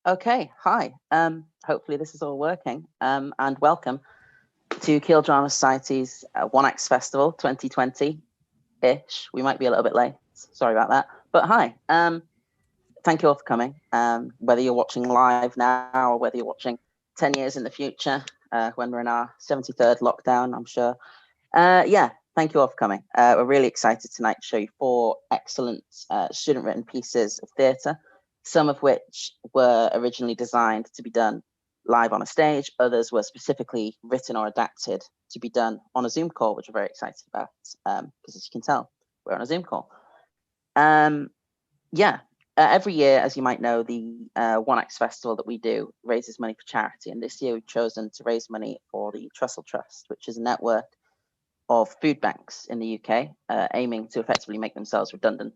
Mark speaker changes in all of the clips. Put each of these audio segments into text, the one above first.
Speaker 1: Okay, hi. Hopefully this is all working. And welcome to Kiel Drama Society's One Acts Festival 2020-ish. We might be a little bit late. Sorry about that. But hi. Thank you all for coming. Whether you're watching live now or whether you're watching 10 years in the future, when we're in our 73rd lockdown, I'm sure. Yeah, thank you all for coming. We're really excited tonight to show you 4 excellent student-written pieces of theatre, some of which were originally designed to be done live on a stage. Others were specifically written or adapted to be done on a Zoom call, which we're very excited about, because as you can tell, we're on a Zoom call. Yeah, every year, as you might know, the One Acts Festival that we do raises money for charity. And this year we've chosen to raise money for the Trussell Trust, which is a network of food banks in the UK, aiming to effectively make themselves redundant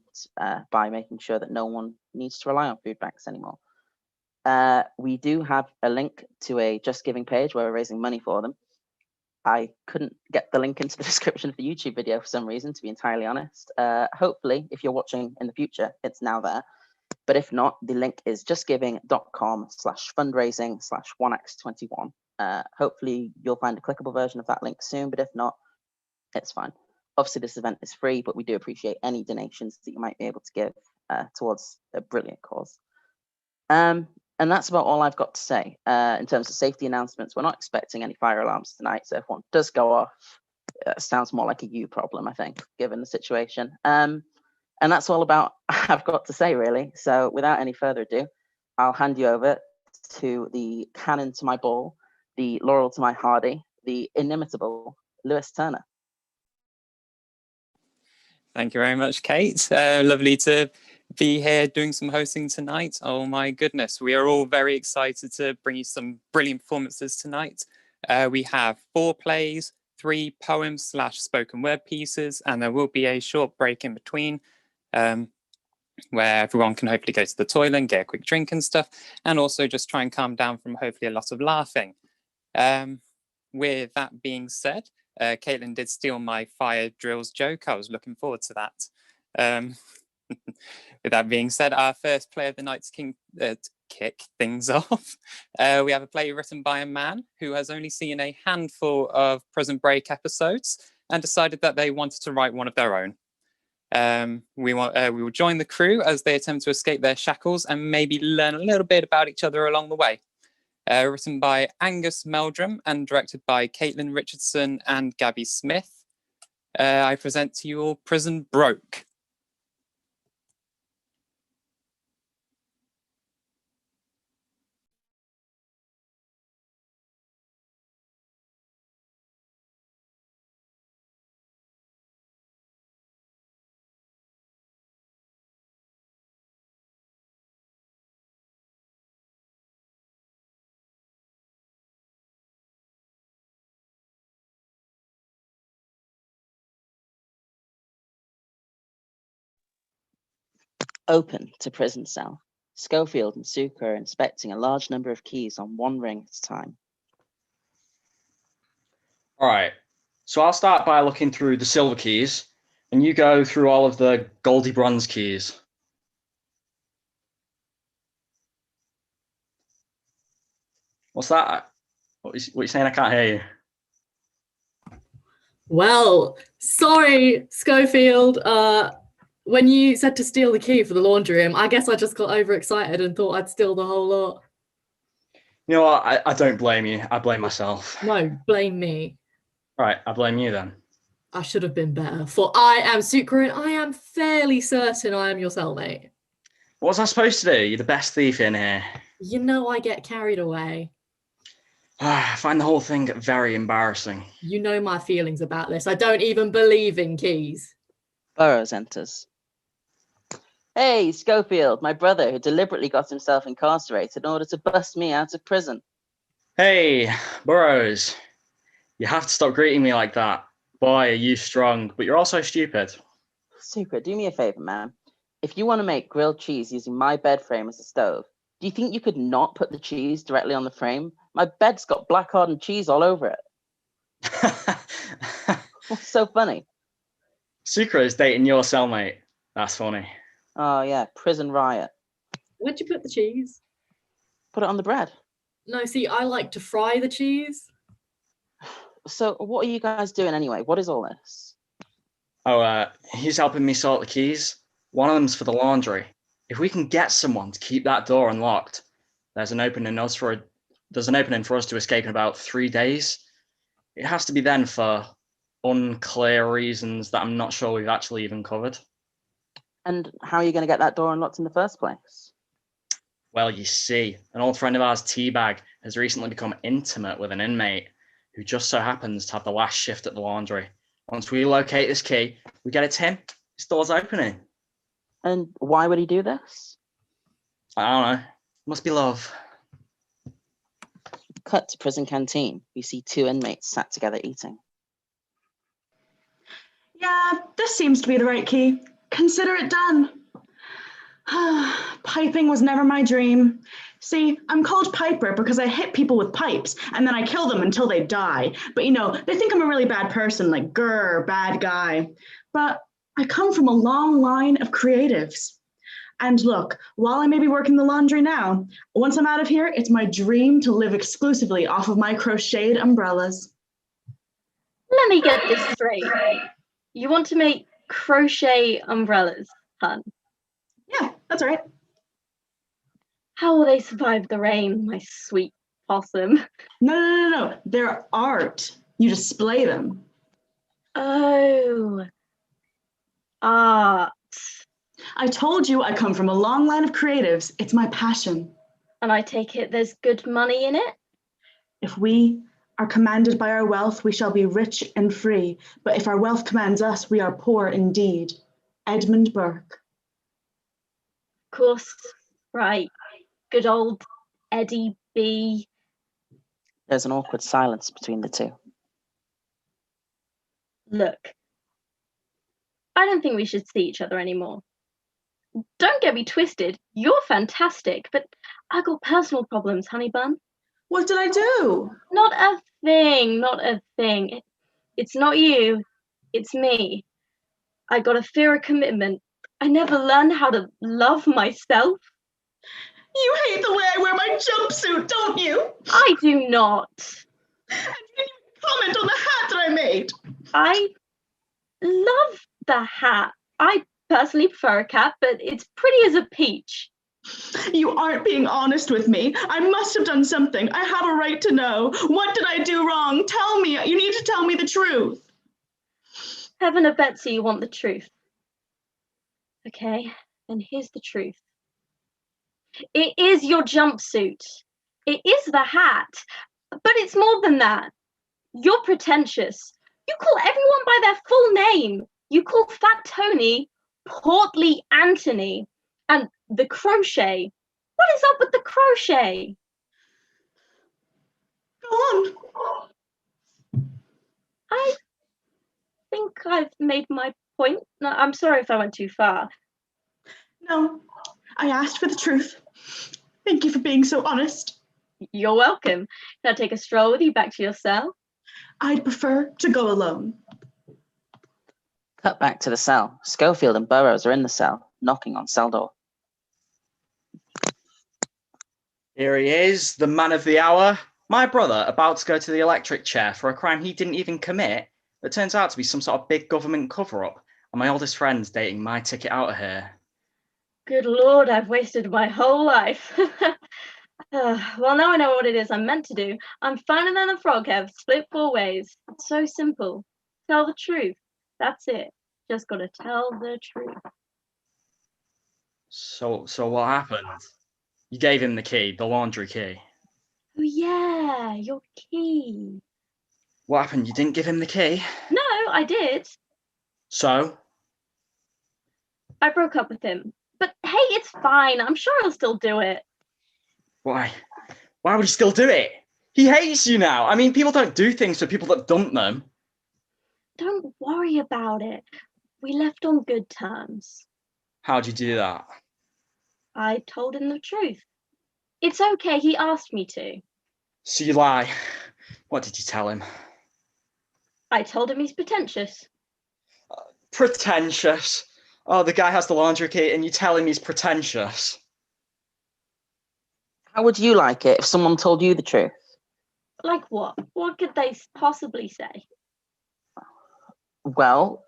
Speaker 1: by making sure that no one needs to rely on food banks anymore. We do have a link to a Just Giving page where we're raising money for them. I couldn't get the link into the description of the YouTube video for some reason, to be entirely honest. Hopefully, if you're watching in the future, it's now there. But if not, the link is justgiving.com/fundraising/1x21. Hopefully, you'll find a clickable version of that link soon, but if not, it's fine. Obviously, this event is free, but we do appreciate any donations that you might be able to give towards a brilliant cause. And that's about all I've got to say. In terms of safety announcements, we're not expecting any fire alarms tonight, so if one does go off, it sounds more like a you problem, I think, given the situation. And that's all about I've got to say, really. So without any further ado, I'll hand you over to the cannon to my ball, the laurel to my hardy, the inimitable Lewis Turner.
Speaker 2: Thank you very much, Kate. Lovely to be here doing some hosting tonight. Oh my goodness, we are all very excited to bring you some brilliant performances tonight. We have 4 plays, 3 poems/spoken word pieces, and there will be a short break in between where everyone can hopefully go to the toilet and get a quick drink and stuff, and also just try and calm down from hopefully a lot of laughing. With that being said, Caitlin did steal my fire drills joke. I was looking forward to that. With that being said, our first play of the night to kick things off. We have a play written by a man who has only seen a handful of Prison Break episodes and decided that they wanted to write one of their own. We will join the crew as they attempt to escape their shackles and maybe learn a little bit about each other along the way. Written by Angus Meldrum and directed by Caitlin Richardson and Gabby Smith. I present to you all Prison Broke.
Speaker 1: Open to prison cell. Schofield and Sucre are inspecting a large number of keys on one ring at a time.
Speaker 3: All right, so I'll start by looking through the silver keys, and you go through all of the goldy bronze keys. What's that? What are you saying? I can't hear you.
Speaker 4: Well, sorry, Schofield. When you said to steal the key for the laundry room, I guess I just got overexcited and thought I'd steal the whole lot.
Speaker 3: You know what? I don't blame you. I blame myself.
Speaker 4: No, blame me.
Speaker 3: Right, I blame you then.
Speaker 4: I should have been better, for I am Sucre and I am fairly certain I am your cellmate.
Speaker 3: What was I supposed to do? You're the best thief in here.
Speaker 4: You know I get carried away.
Speaker 3: I find the whole thing very embarrassing.
Speaker 4: You know my feelings about this. I don't even believe in keys.
Speaker 1: Burroughs enters. Hey, Schofield, my brother who deliberately got himself incarcerated in order to bust me out of prison.
Speaker 3: Hey, Burroughs. You have to stop greeting me like that. Boy, are you strong, but you're also stupid.
Speaker 1: Sucre, do me a favor, man. If you want to make grilled cheese using my bed frame as a stove, do you think you could not put the cheese directly on the frame? My bed's got black hardened cheese all over it. What's so funny?
Speaker 3: Sucre is dating your cellmate. That's funny.
Speaker 1: Oh, yeah, prison riot.
Speaker 4: Where'd you put the cheese?
Speaker 1: Put it on the bread.
Speaker 4: No, see, I like to fry the cheese.
Speaker 1: So what are you guys doing anyway? What is all this?
Speaker 3: Oh, he's helping me sort the keys. One of them's for the laundry. If we can get someone to keep that door unlocked, there's an opening for us to escape in about 3 days. It has to be then for unclear reasons that I'm not sure we've actually even covered.
Speaker 1: And how are you going to get that door unlocked in the first place?
Speaker 3: Well, you see, an old friend of ours, Teabag, has recently become intimate with an inmate who just so happens to have the last shift at the laundry. Once we locate this key, we get it to him, his door's opening.
Speaker 1: And why would he do this?
Speaker 3: I don't know. Must be love.
Speaker 1: Cut to prison canteen. We see 2 inmates sat together eating.
Speaker 5: Yeah, this seems to be the right key. Consider it done. Piping was never my dream. See, I'm called Piper because I hit people with pipes and then I kill them until they die. But they think I'm a really bad person, like grr, bad guy. But I come from a long line of creatives. And look, while I may be working the laundry now, once I'm out of here, it's my dream to live exclusively off of my crocheted umbrellas.
Speaker 6: Let me get this straight. You want to make crochet umbrellas, hun?
Speaker 5: Yeah, that's right.
Speaker 6: How will they survive the rain, my sweet possum?
Speaker 5: No. They're art. You display them.
Speaker 6: Oh. Art.
Speaker 5: I told you I come from a long line of creatives. It's my passion.
Speaker 6: And I take it there's good money in it?
Speaker 5: If we are commanded by our wealth, we shall be rich and free. But if our wealth commands us, we are poor indeed. Edmund Burke.
Speaker 6: Of course. Right. Good old Eddie B.
Speaker 1: There's an awkward silence between the 2.
Speaker 6: Look. I don't think we should see each other anymore. Don't get me twisted. You're fantastic, but I got personal problems, honey bun.
Speaker 5: What did I do?
Speaker 6: Not a thing, not a thing. It's not you, it's me. I got a fear of commitment. I never learned how to love myself.
Speaker 5: You hate the way I wear my jumpsuit, don't you?
Speaker 6: I do not.
Speaker 5: And you didn't even comment on the hat that I made.
Speaker 6: I love the hat. I personally prefer a cap, but it's pretty as a peach.
Speaker 5: You aren't being honest with me. I must have done something. I have a right to know. What did I do wrong? Tell me. You need to tell me the truth.
Speaker 6: Heaven of Betsy, you want the truth. Okay, then here's the truth. It is your jumpsuit. It is the hat. But it's more than that. You're pretentious. You call everyone by their full name. You call Fat Tony Portly Anthony. And the crochet. What is up with the crochet?
Speaker 5: Go on.
Speaker 6: I think I've made my point. No, I'm sorry if I went too far.
Speaker 5: No, I asked for the truth. Thank you for being so honest.
Speaker 6: You're welcome. Can I take a stroll with you back to your cell?
Speaker 5: I'd prefer to go alone.
Speaker 1: Cut back to the cell. Schofield and Burrows are in the cell, knocking on cell door.
Speaker 3: Here he is, the man of the hour. My brother, about to go to the electric chair for a crime he didn't even commit, that turns out to be some sort of big government cover-up, and my oldest friend's dating my ticket out of here.
Speaker 6: Good Lord, I've wasted my whole life. Well, now I know what it is I'm meant to do. I'm finer than a frog have, split 4 ways. It's so simple. Tell the truth. That's it. Just gotta tell the truth.
Speaker 3: So what happened? You gave him the key, the laundry key.
Speaker 6: Oh yeah, your key.
Speaker 3: What happened? You didn't give him the key?
Speaker 6: No, I did.
Speaker 3: So?
Speaker 6: I broke up with him. But hey, it's fine. I'm sure he'll still do it.
Speaker 3: Why? Why would he still do it? He hates you now. I mean, people don't do things for people that dump them.
Speaker 6: Don't worry about it. We left on good terms.
Speaker 3: How'd you do that?
Speaker 6: I told him the truth. It's okay, he asked me to.
Speaker 3: So you lie. What did you tell him?
Speaker 6: I told him he's pretentious.
Speaker 3: Pretentious? Oh, the guy has the laundry key and you tell him he's pretentious.
Speaker 1: How would you like it if someone told you the truth?
Speaker 6: Like what? What could they possibly say?
Speaker 1: Well,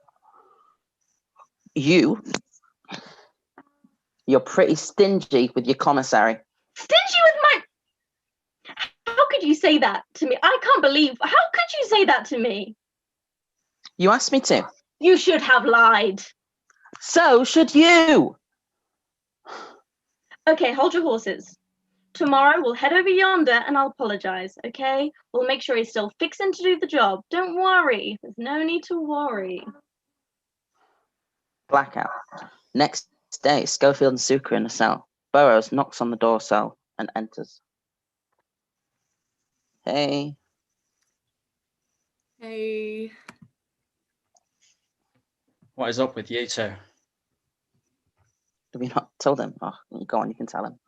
Speaker 1: you're pretty stingy with your commissary.
Speaker 6: Stingy with my... How could you say that to me? I can't believe... How could you say that to me?
Speaker 1: You asked me to.
Speaker 6: You should have lied.
Speaker 1: So should you.
Speaker 6: Okay, hold your horses. Tomorrow we'll head over yonder and I'll apologize, okay? We'll make sure he's still fixing to do the job. Don't worry. There's no need to worry.
Speaker 1: Blackout. Next day, Schofield and Sucre in the cell. Burroughs knocks on the door cell and enters. Hey.
Speaker 4: Hey.
Speaker 3: What is up with you two?
Speaker 1: Have we not told him? Oh, go on, you can tell him.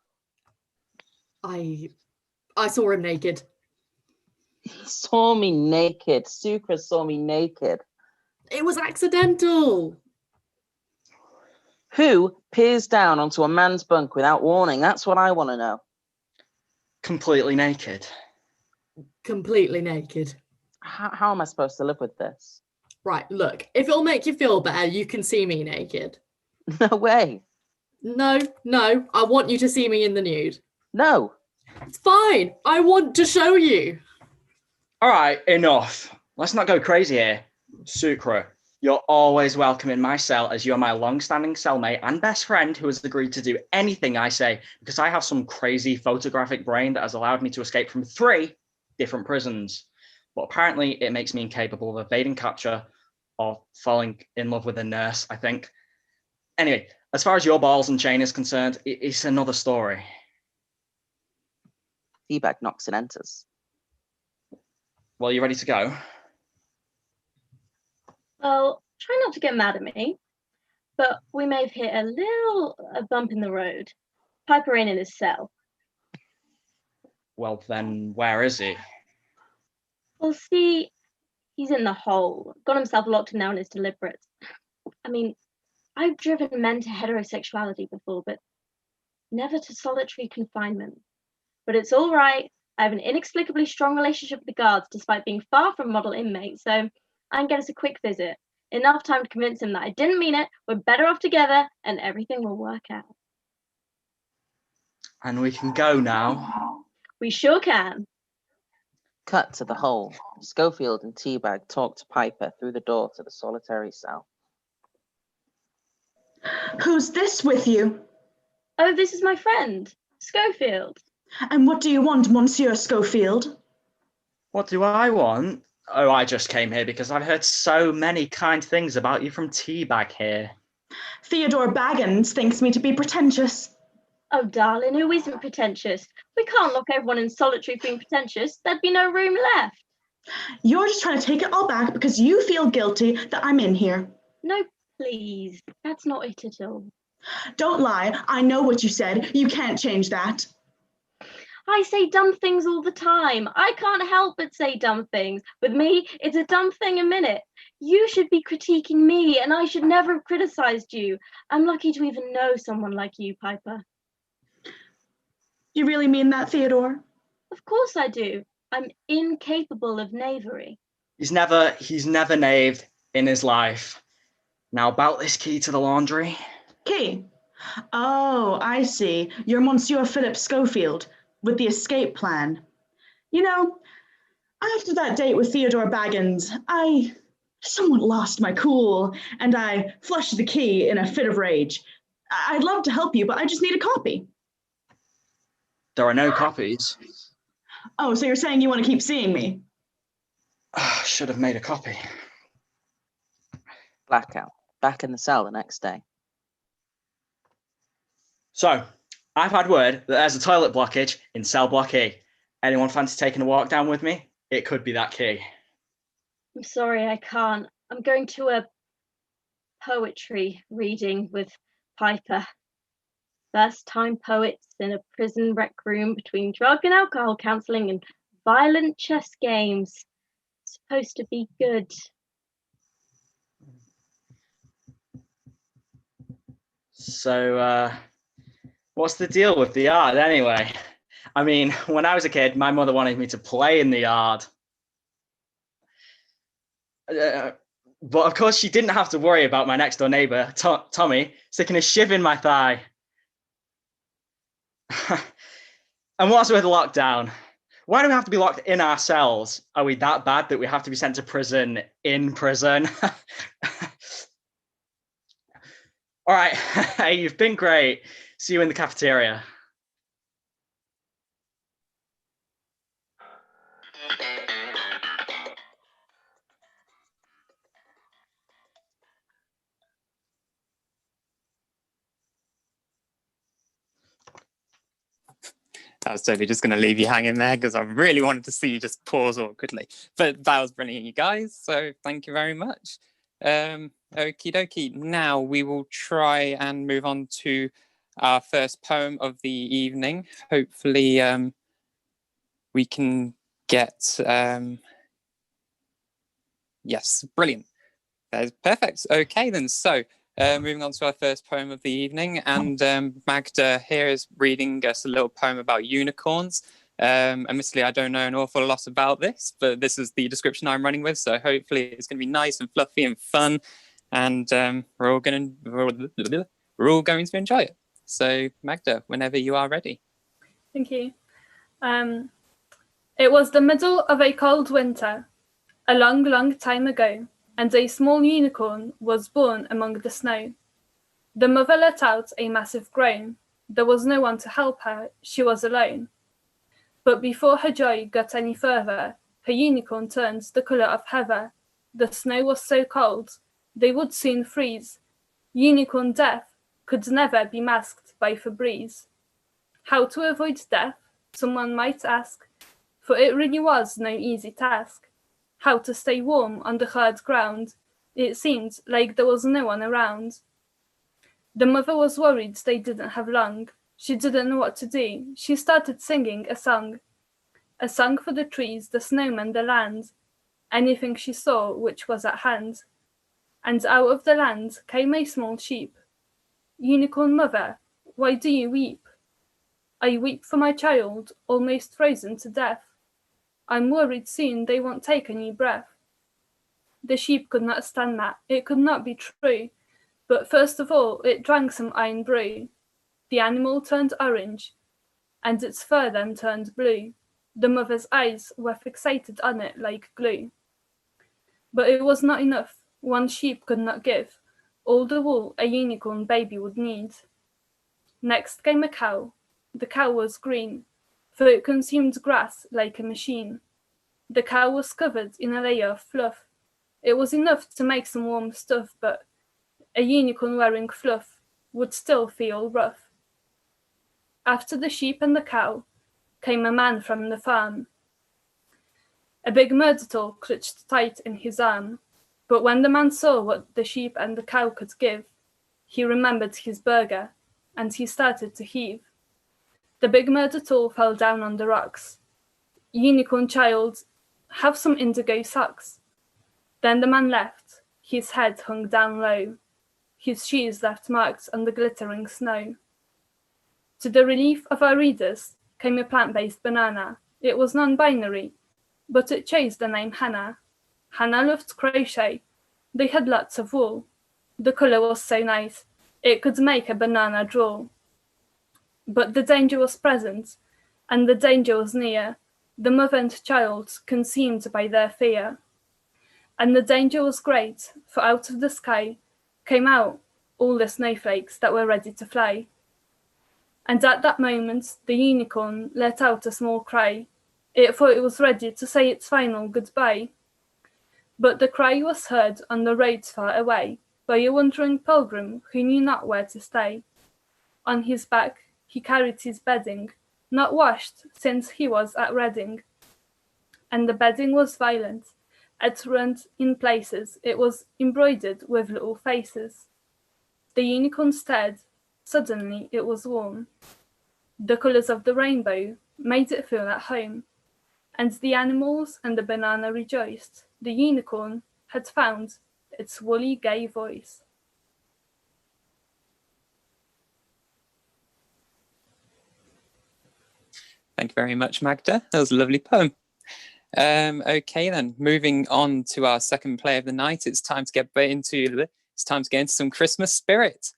Speaker 4: I saw him naked.
Speaker 1: He saw me naked. Sucre saw me naked.
Speaker 4: It was accidental.
Speaker 1: Who peers down onto a man's bunk without warning? That's what I want to know.
Speaker 3: Completely naked.
Speaker 4: Completely naked.
Speaker 1: How am I supposed to live with this?
Speaker 4: Right, look, if it'll make you feel better, you can see me naked.
Speaker 1: No way.
Speaker 4: No, I want you to see me in the nude.
Speaker 1: No.
Speaker 4: It's fine. I want to show you.
Speaker 3: All right, enough. Let's not go crazy here. Sucre, you're always welcome in my cell as you're my long-standing cellmate and best friend who has agreed to do anything I say because I have some crazy photographic brain that has allowed me to escape from 3 different prisons. But apparently it makes me incapable of evading capture or falling in love with a nurse, I think. Anyway, as far as your balls and chain is concerned, it's another story.
Speaker 1: Teabag knocks and enters.
Speaker 3: Well, you ready to go?
Speaker 6: Well, try not to get mad at me, but we may have hit a bump in the road. Piper ain't in his cell.
Speaker 3: Well, then where is he?
Speaker 6: Well, see, he's in the hole. Got himself locked in now in his deliberates. I mean, I've driven men to heterosexuality before, but never to solitary confinement. But it's all right. I have an inexplicably strong relationship with the guards, despite being far from model inmates, so I can get us a quick visit. Enough time to convince him that I didn't mean it, we're better off together, and everything will work out.
Speaker 3: And we can go now.
Speaker 6: We sure can.
Speaker 1: Cut to the hole. Schofield and Teabag talk to Piper through the door to the solitary cell.
Speaker 5: Who's this with you?
Speaker 6: Oh, this is my friend, Schofield.
Speaker 5: And what do you want, Monsieur Schofield?
Speaker 3: What do I want? Oh, I just came here because I've heard so many kind things about you from Teabag here.
Speaker 5: Theodore Baggins thinks me to be pretentious.
Speaker 6: Oh, darling, who isn't pretentious? We can't lock everyone in solitary for being pretentious. There'd be no room left.
Speaker 5: You're just trying to take it all back because you feel guilty that I'm in here.
Speaker 6: No, please. That's not it at all.
Speaker 5: Don't lie. I know what you said. You can't change that.
Speaker 6: I say dumb things all the time. I can't help but say dumb things. With me, it's a dumb thing a minute. You should be critiquing me, and I should never have criticized you. I'm lucky to even know someone like you, Piper.
Speaker 5: You really mean that, Theodore?
Speaker 6: Of course I do. I'm incapable of knavery.
Speaker 3: He's never knaved in his life. Now about this key to the laundry.
Speaker 5: Key? Oh, I see. You're Monsieur Philip Schofield with the escape plan. You know, after that date with Theodore Baggins, I somewhat lost my cool and I flushed the key in a fit of rage. I'd love to help you, but I just need a copy.
Speaker 3: There are no copies.
Speaker 5: Oh, so you're saying you want to keep seeing me?
Speaker 3: Should have made a copy.
Speaker 1: Blackout. Back in the cell the next day.
Speaker 3: So, I've had word that there's a toilet blockage in cell block E. Anyone fancy taking a walk down with me? It could be that key.
Speaker 6: I'm sorry, I can't. I'm going to a poetry reading with Piper. First time poets in a prison rec room between drug and alcohol counseling and violent chess games. Supposed to be good.
Speaker 3: So, what's the deal with the art anyway? I mean, when I was a kid, my mother wanted me to play in the yard. But of course, she didn't have to worry about my next door neighbor, Tommy, sticking a shiv in my thigh. And what's with lockdown? Why do we have to be locked in our cells? Are we that bad that we have to be sent to prison in prison? All right, hey, you've been great. See you in the cafeteria.
Speaker 2: I was totally just going to leave you hanging there because I really wanted to see you just pause awkwardly. But that was brilliant, you guys. So thank you very much. Okie dokie. Now we will try and move on to our first poem of the evening. Hopefully we can get... yes, brilliant. That's perfect. Okay then. So moving on to our first poem of the evening, and Magda here is reading us a little poem about unicorns. Admittedly, I don't know an awful lot about this, but this is the description I'm running with, so hopefully it's going to be nice and fluffy and fun, and we're all going to enjoy it. So Magda, whenever you are ready.
Speaker 7: Thank you. It was the middle of a cold winter, a long, long time ago, and a small unicorn was born among the snow. The mother let out a massive groan. There was no one to help her, she was alone. But before her joy got any further, her unicorn turned the colour of heather. The snow was so cold, they would soon freeze. Unicorn death could never be masked by Febreze. How to avoid death, someone might ask, for it really was no easy task. How to stay warm on the hard ground, it seemed like there was no one around. The mother was worried they didn't have long. She didn't know what to do. She started singing a song for the trees, the snowmen, the land, anything she saw which was at hand. And out of the land came a small sheep. Unicorn mother, why do you weep? I weep for my child, almost frozen to death. I'm worried soon they won't take a new breath. The sheep could not stand that, it could not be true. But first of all, it drank some iron brew. The animal turned orange, and its fur then turned blue. The mother's eyes were fixated on it like glue. But it was not enough, one sheep could not give all the wool a unicorn baby would need. Next came a cow. The cow was green, for it consumed grass like a machine. The cow was covered in a layer of fluff. It was enough to make some warm stuff, but a unicorn wearing fluff would still feel rough. After the sheep and the cow came a man from the farm. A big myrtle clutched tight in his arm, but when the man saw what the sheep and the cow could give, he remembered his burger, and he started to heave. The big myrtle fell down on the rocks. Unicorn child, have some indigo socks. Then the man left, his head hung down low. His shoes left marks on the glittering snow. To the relief of our readers came a plant-based banana. It was non-binary, but it chose the name Hannah. Hannah loved crochet. They had lots of wool. The colour was so nice, it could make a banana draw. But the danger was present, and the danger was near, the mother and child consumed by their fear. And the danger was great, for out of the sky came out all the snowflakes that were ready to fly. And at that moment the unicorn let out a small cry. It thought it was ready to say its final goodbye. But the cry was heard on the roads far away by a wandering pilgrim who knew not where to stay. On his back he carried his bedding, not washed since he was at Reading. And the bedding was violent, it rent in places, it was embroidered with little faces. The unicorn stared, suddenly it was warm. The colours of the rainbow made it feel at home, and the animals and the banana rejoiced. The unicorn had found its woolly gay voice.
Speaker 2: Thank you very much, Magda. That was a lovely poem. Okay, then moving on to our second play of the night. It's time to get into some Christmas spirit.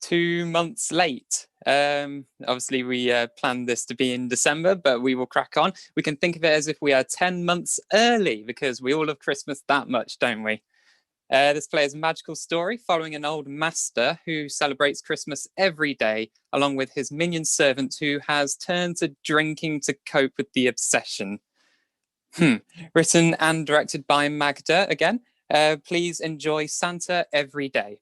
Speaker 2: 2 months late. Obviously, we planned this to be in December, but we will crack on. We can think of it as if we are 10 months early because we all love Christmas that much, don't we? This play is a magical story following an old master who celebrates Christmas every day, along with his minion servant who has turned to drinking to cope with the obsession. Written and directed by Magda again. Please enjoy Santa Every Day.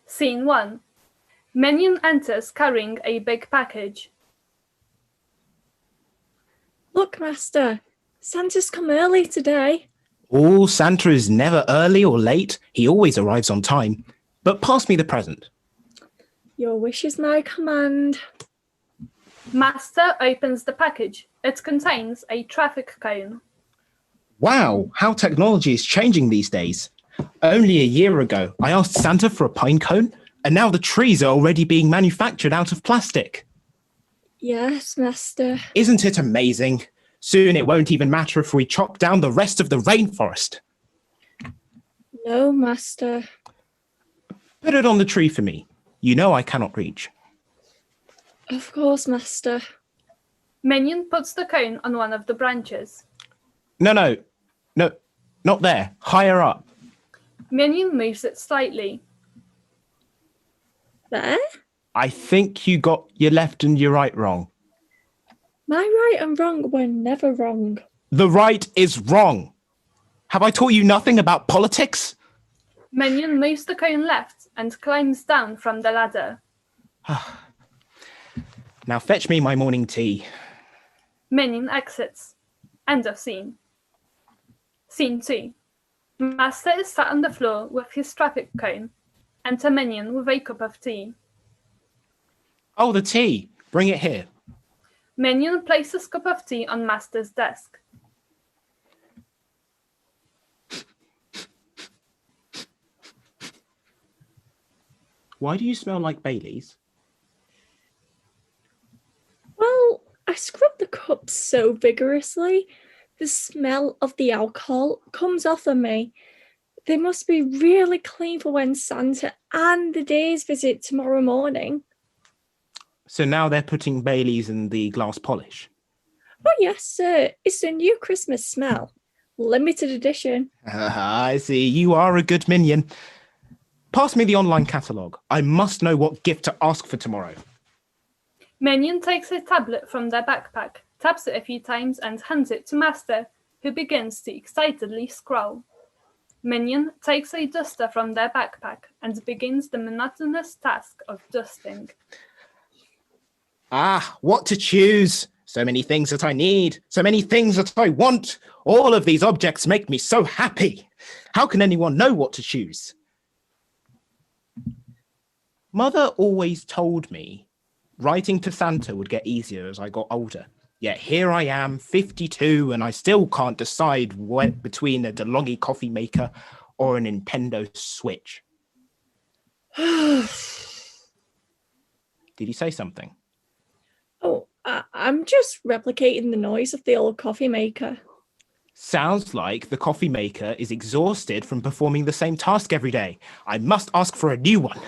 Speaker 7: Scene 1. Minion enters carrying a big package.
Speaker 8: Look, Master, Santa's come early today.
Speaker 9: Oh, Santa is never early or late. He always arrives on time. But pass me the present.
Speaker 8: Your wish is my command.
Speaker 7: Master opens the package. It contains a traffic cone.
Speaker 9: Wow, how technology is changing these days. Only a year ago, I asked Santa for a pine cone, and now the trees are already being manufactured out of plastic.
Speaker 8: Yes, Master.
Speaker 9: Isn't it amazing? Soon it won't even matter if we chop down the rest of the rainforest.
Speaker 8: No, Master.
Speaker 9: Put it on the tree for me. You know I cannot reach.
Speaker 8: Of course, Master.
Speaker 7: Minion puts the cone on one of the branches.
Speaker 9: No, not there. Higher up.
Speaker 7: Minion moves it slightly.
Speaker 8: There?
Speaker 9: I think you got your left and your right wrong.
Speaker 8: My right and wrong were never wrong.
Speaker 9: The right is wrong. Have I taught you nothing about politics?
Speaker 7: Minion moves the cone left and climbs down from the ladder.
Speaker 9: Now fetch me my morning tea.
Speaker 7: Minion exits. End of scene. Scene 2. Master is sat on the floor with his traffic cone. Enter Minion with a cup of tea.
Speaker 9: Oh, the tea. Bring it here.
Speaker 7: Minion places cup of tea on Master's desk.
Speaker 9: Why do you smell like Baileys?
Speaker 8: Well, I scrubbed the cup so vigorously, the smell of the alcohol comes off of me. They must be really clean for when Santa and the day's visit tomorrow morning.
Speaker 9: So now they're putting Baileys in the glass polish.
Speaker 8: Oh, yes, sir. It's a new Christmas smell. Limited edition.
Speaker 9: I see. You are a good minion. Pass me the online catalogue. I must know what gift to ask for tomorrow.
Speaker 7: Minion takes a tablet from their backpack, taps it a few times and hands it to Master, who begins to excitedly scroll. Minion takes a duster from their backpack and begins the monotonous task of dusting.
Speaker 9: Ah, what to choose? So many things that I need, so many things that I want. All of these objects make me so happy. How can anyone know what to choose? Mother always told me writing to Santa would get easier as I got older. Yet here I am, 52, and I still can't decide between a DeLonghi coffee maker or a Nintendo Switch. Did you say something?
Speaker 8: Oh, I'm just replicating the noise of the old coffee maker.
Speaker 9: Sounds like the coffee maker is exhausted from performing the same task every day. I must ask for a new one.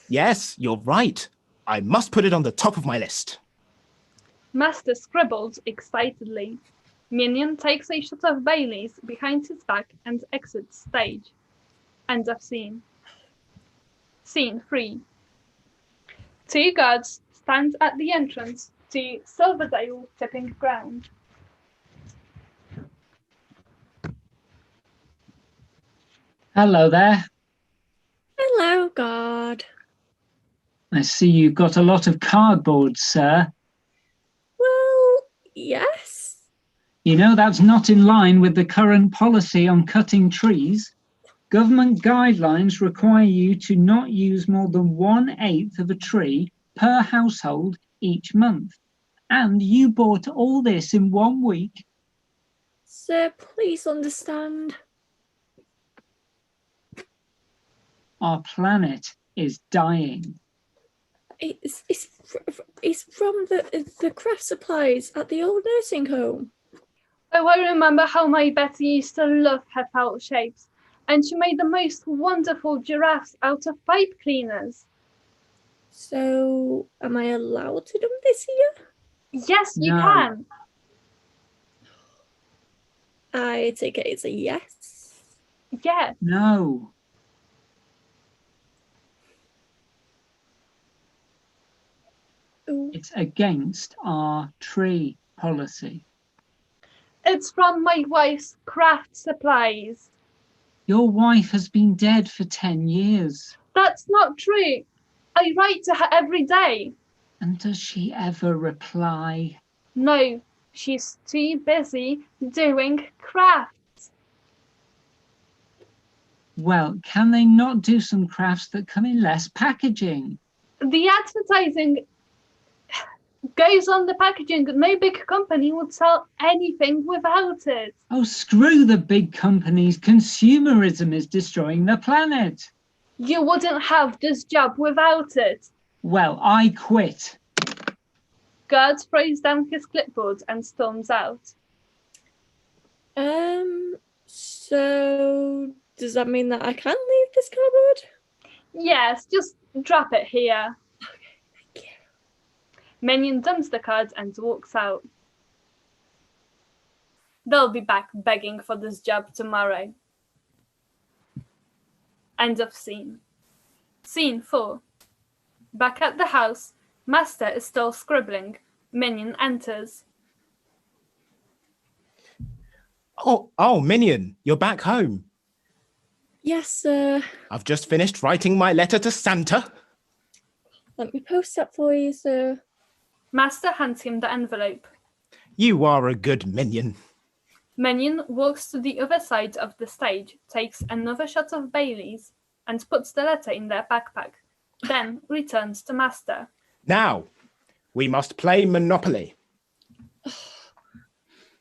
Speaker 9: Yes, you're right. I must put it on the top of my list.
Speaker 7: Master scribbles excitedly. Minion takes a shot of Bailey's behind his back and exits stage. End of scene. Scene 3. 2 guards stand at the entrance to Silverdale Tipping Ground.
Speaker 10: Hello there.
Speaker 8: Hello, guard.
Speaker 10: I see you've got a lot of cardboard, sir.
Speaker 8: Well, yes.
Speaker 10: You know that's not in line with the current policy on cutting trees. Government guidelines require you to not use more than 1/8 of a tree per household each month. And you bought all this in 1 week.
Speaker 8: Sir, please understand.
Speaker 10: Our planet is dying.
Speaker 8: It's from the craft supplies at the old nursing home.
Speaker 7: Oh, I remember how my Betty used to love her felt shapes, and she made the most wonderful giraffes out of pipe cleaners.
Speaker 8: So, am I allowed to do this here?
Speaker 7: Yes, you
Speaker 10: No.
Speaker 7: can.
Speaker 8: I take it it's a yes.
Speaker 7: Yes.
Speaker 10: No.
Speaker 8: Ooh.
Speaker 10: It's against our tree policy.
Speaker 7: It's from my wife's craft supplies.
Speaker 10: Your wife has been dead for 10 years.
Speaker 7: That's not true. I write to her every day.
Speaker 10: And does she ever reply?
Speaker 7: No, she's too busy doing crafts.
Speaker 10: Well, can they not do some crafts that come in less packaging?
Speaker 7: The advertising goes on the packaging. No big company would sell anything without it.
Speaker 10: Oh, screw the big companies. Consumerism is destroying the planet.
Speaker 7: You wouldn't have this job without it.
Speaker 10: Well, I quit.
Speaker 7: Gerd throws down his clipboard and storms out.
Speaker 8: So does that mean that I can leave this cupboard?
Speaker 7: Yes, just drop it here.
Speaker 8: Okay, thank you.
Speaker 7: Minion dumps the cards and walks out. They'll be back begging for this job tomorrow. End of scene. Scene 4. Back at the house, Master is still scribbling. Minion enters.
Speaker 9: Oh, Minion, you're back home.
Speaker 8: Yes, sir.
Speaker 9: I've just finished writing my letter to Santa.
Speaker 8: Let me post that for you, sir.
Speaker 7: Master hands him the envelope.
Speaker 9: You are a good Minion.
Speaker 7: Minion walks to the other side of the stage, takes another shot of Bailey's, and puts the letter in their backpack. Then returns to Master.
Speaker 9: Now, we must play Monopoly.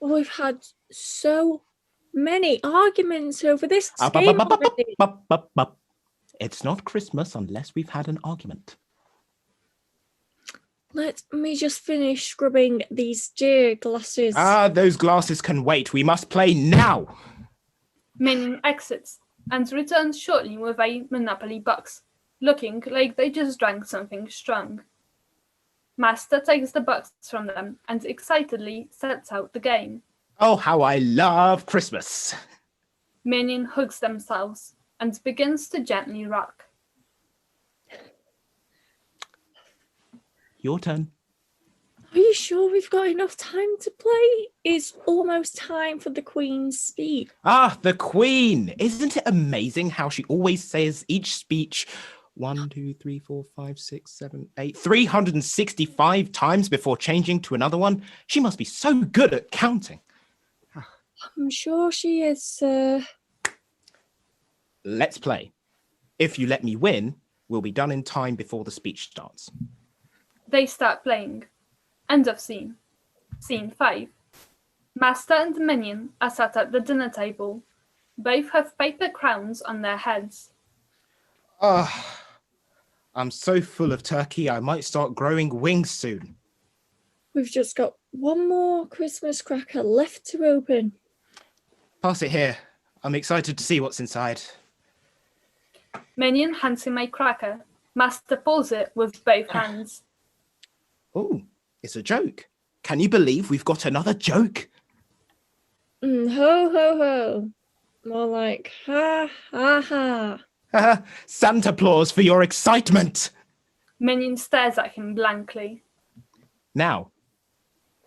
Speaker 8: We've had so many arguments over this game already.
Speaker 9: It's not Christmas unless we've had an argument.
Speaker 8: Let me just finish scrubbing these dear glasses.
Speaker 9: Those glasses can wait. We must play now.
Speaker 7: Minion exits and returns shortly with a Monopoly box, looking like they just drank something strong. Master takes the box from them and excitedly sets out the game.
Speaker 9: Oh, how I love Christmas.
Speaker 7: Minion hugs themselves and begins to gently rock.
Speaker 9: Your turn.
Speaker 8: Are you sure we've got enough time to play? It's almost time for the Queen's speech.
Speaker 9: The Queen. Isn't it amazing how she always says each speech 1, 2, 3, 4, 5, 6, 7, 8, 365 times before changing to another one? She must be so good at counting.
Speaker 8: I'm sure she is, sir.
Speaker 9: Let's play. If you let me win, we'll be done in time before the speech starts.
Speaker 7: They start playing. End of scene. Scene 5. Master and Minion are sat at the dinner table. Both have paper crowns on their heads.
Speaker 9: I'm so full of turkey, I might start growing wings soon.
Speaker 8: We've just got one more Christmas cracker left to open.
Speaker 9: Pass it here. I'm excited to see what's inside.
Speaker 7: Minion hands him a cracker. Master pulls it with both hands.
Speaker 9: Oh, it's a joke. Can you believe we've got another joke?
Speaker 8: Ho, ho, ho. More like ha, ha, ha.
Speaker 9: Santa Claus for your excitement.
Speaker 7: Minion stares at him blankly.
Speaker 9: Now,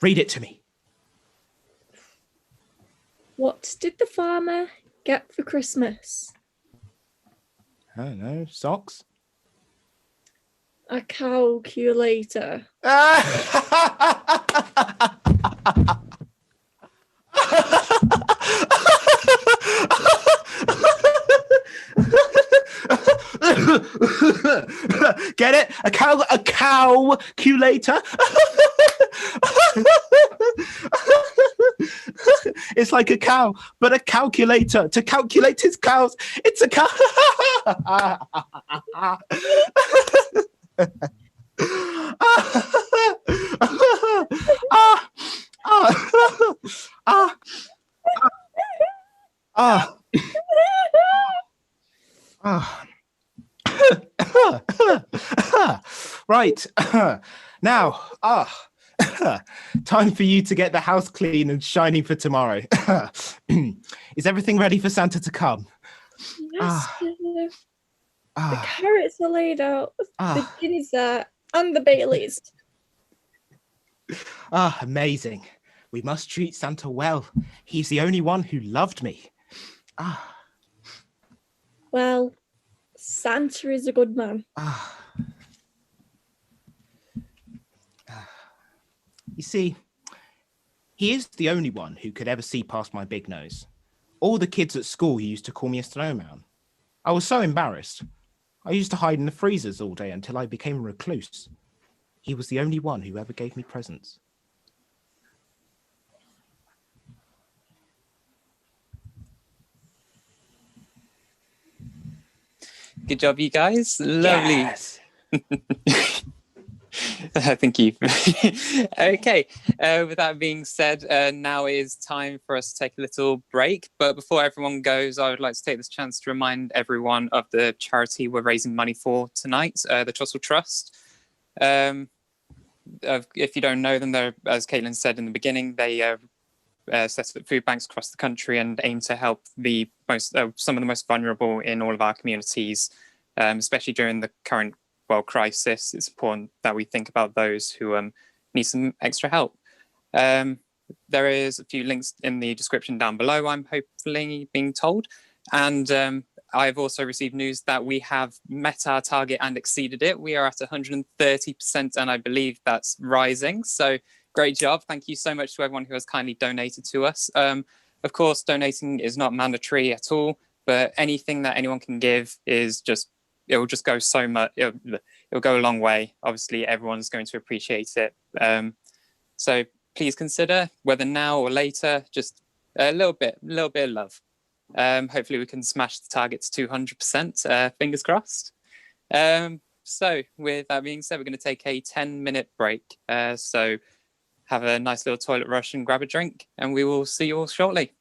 Speaker 9: read it to me.
Speaker 8: What did the farmer get for Christmas?
Speaker 9: I don't know, socks?
Speaker 8: A calculator.
Speaker 9: Get it? A calculator. It's like a cow, but a calculator to calculate his cows. It's a cow. Right. Now, time for you to get the house clean and shiny for tomorrow. Is everything ready for Santa to come?
Speaker 8: Yes, the carrots are laid out, the guineas there, and the Baileys.
Speaker 9: Amazing. We must treat Santa well. He's the only one who loved me.
Speaker 8: Well, Santa is a good man.
Speaker 9: You see, he is the only one who could ever see past my big nose. All the kids at school used to call me a snowman. I was so embarrassed. I used to hide in the freezers all day until I became a recluse. He was the only one who ever gave me presents.
Speaker 2: Good job, you guys. Lovely.
Speaker 9: Yes.
Speaker 2: Thank you. Okay, with that being said, now is time for us to take a little break. But before everyone goes, I would like to take this chance to remind everyone of the charity we're raising money for tonight, the Trussell Trust. If you don't know them, they're, as Caitlin said in the beginning, they set up food banks across the country and aim to help the some of the most vulnerable in all of our communities, especially during the current world crisis. It's important that we think about those who need some extra help. There is a few links in the description down below, I'm hopefully being told. And I've also received news that we have met our target and exceeded it. We are at 130%, and I believe that's rising. So great job. Thank you so much to everyone who has kindly donated to us. Of course, donating is not mandatory at all, but anything that anyone can give is just, it will just go so much, it'll go a long way. Obviously, everyone's going to appreciate it. So please consider, whether now or later, just a little bit of love. Hopefully we can smash the target to 200%, fingers crossed. So with that being said, we're going to take a 10-minute break. So have a nice little toilet rush and grab a drink, and we will see you all shortly.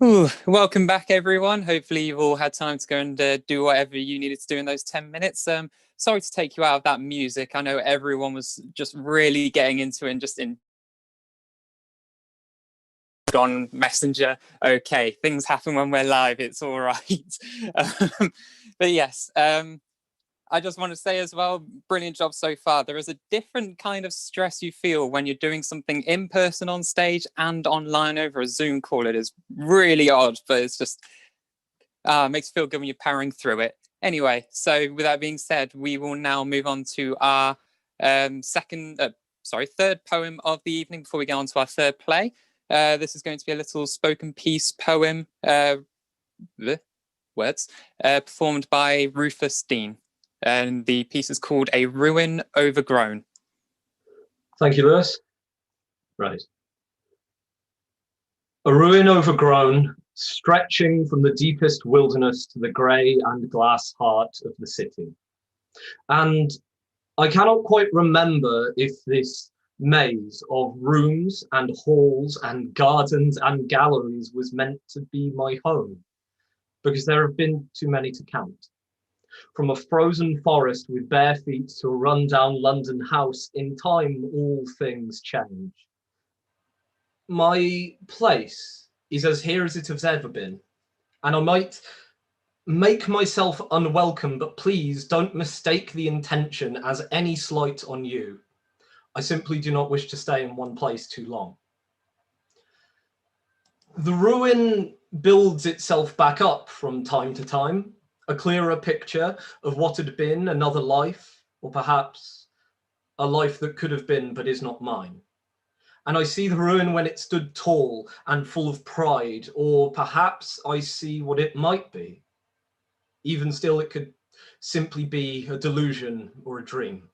Speaker 2: Ooh, welcome back, everyone. Hopefully you've all had time to go and do whatever you needed to do in those 10 minutes. Sorry to take you out of that music. I know everyone was just really getting into it and just on Messenger. Okay, things happen when we're live. It's all right. But yes, I just want to say as well, brilliant job so far. There is a different kind of stress you feel when you're doing something in person on stage and online over a Zoom call. It is really odd, but it's just makes you feel good when you're powering through it. Anyway, so with that being said, we will now move on to our third poem of the evening before we go on to our third play. This is going to be a little spoken piece poem, performed by Rufus Dean. And the piece is called A Ruin Overgrown.
Speaker 11: Thank you, Lewis. Right. A ruin overgrown, stretching from the deepest wilderness to the grey and glass heart of the city. And I cannot quite remember if this maze of rooms and halls and gardens and galleries was meant to be my home, because there have been too many to count. From a frozen forest with bare feet to a run-down London house, in time all things change. My place is as here as it has ever been, and I might make myself unwelcome, but please don't mistake the intention as any slight on you. I simply do not wish to stay in one place too long. The ruin builds itself back up from time to time, a clearer picture of what had been another life, or perhaps a life that could have been but is not mine. And I see the ruin when it stood tall and full of pride, or perhaps I see what it might be. Even still, it could simply be a delusion or a dream.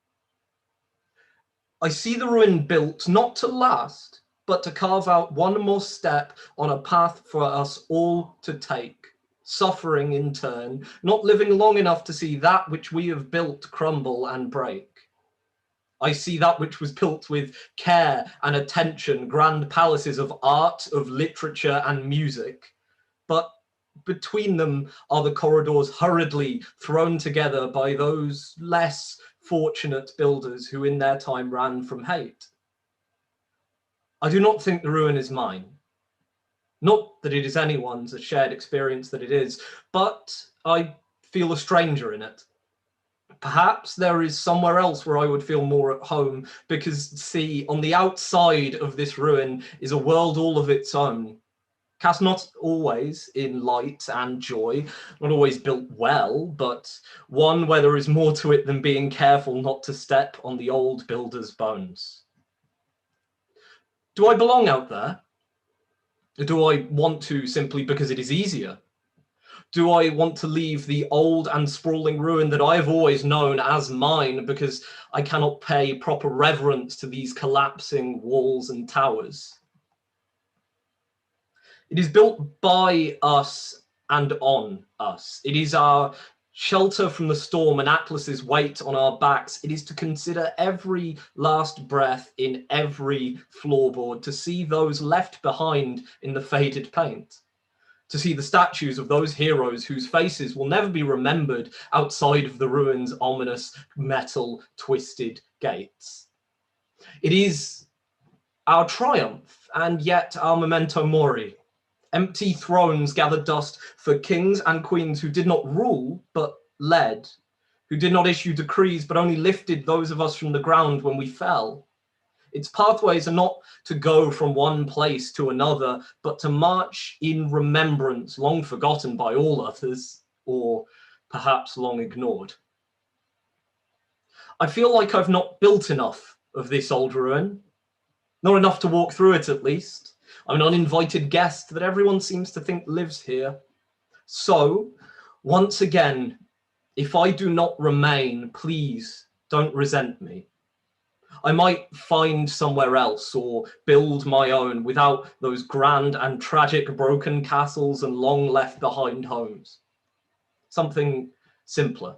Speaker 11: I see the ruin built not to last, but to carve out one more step on a path for us all to take. Suffering in turn, not living long enough to see that which we have built crumble and break. I see that which was built with care and attention, grand palaces of art, of literature and music. But between them are the corridors hurriedly thrown together by those less fortunate builders who in their time ran from hate. I do not think the ruin is mine. Not that it is anyone's, a shared experience that it is, but I feel a stranger in it. Perhaps there is somewhere else where I would feel more at home, because see, on the outside of this ruin is a world all of its own, cast not always in light and joy, not always built well, but one where there is more to it than being careful not to step on the old builder's bones. Do I belong out there? Do I want to simply because it is easier? Do I want to leave the old and sprawling ruin that I have always known as mine because I cannot pay proper reverence to these collapsing walls and towers? It is built by us and on us. It is our shelter from the storm and Atlas's weight on our backs. It is to consider every last breath in every floorboard, to see those left behind in the faded paint, to see the statues of those heroes whose faces will never be remembered outside of the ruins' ominous metal twisted gates. It is our triumph and yet our memento mori. Empty thrones gathered dust for kings and queens who did not rule, but led, who did not issue decrees, but only lifted those of us from the ground when we fell. Its pathways are not to go from one place to another, but to march in remembrance, long forgotten by all others, or perhaps long ignored. I feel like I've not built enough of this old ruin, not enough to walk through it at least. I'm an uninvited guest that everyone seems to think lives here. So, once again, if I do not remain, please don't resent me. I might find somewhere else or build my own without those grand and tragic broken castles and long left behind homes. Something simpler,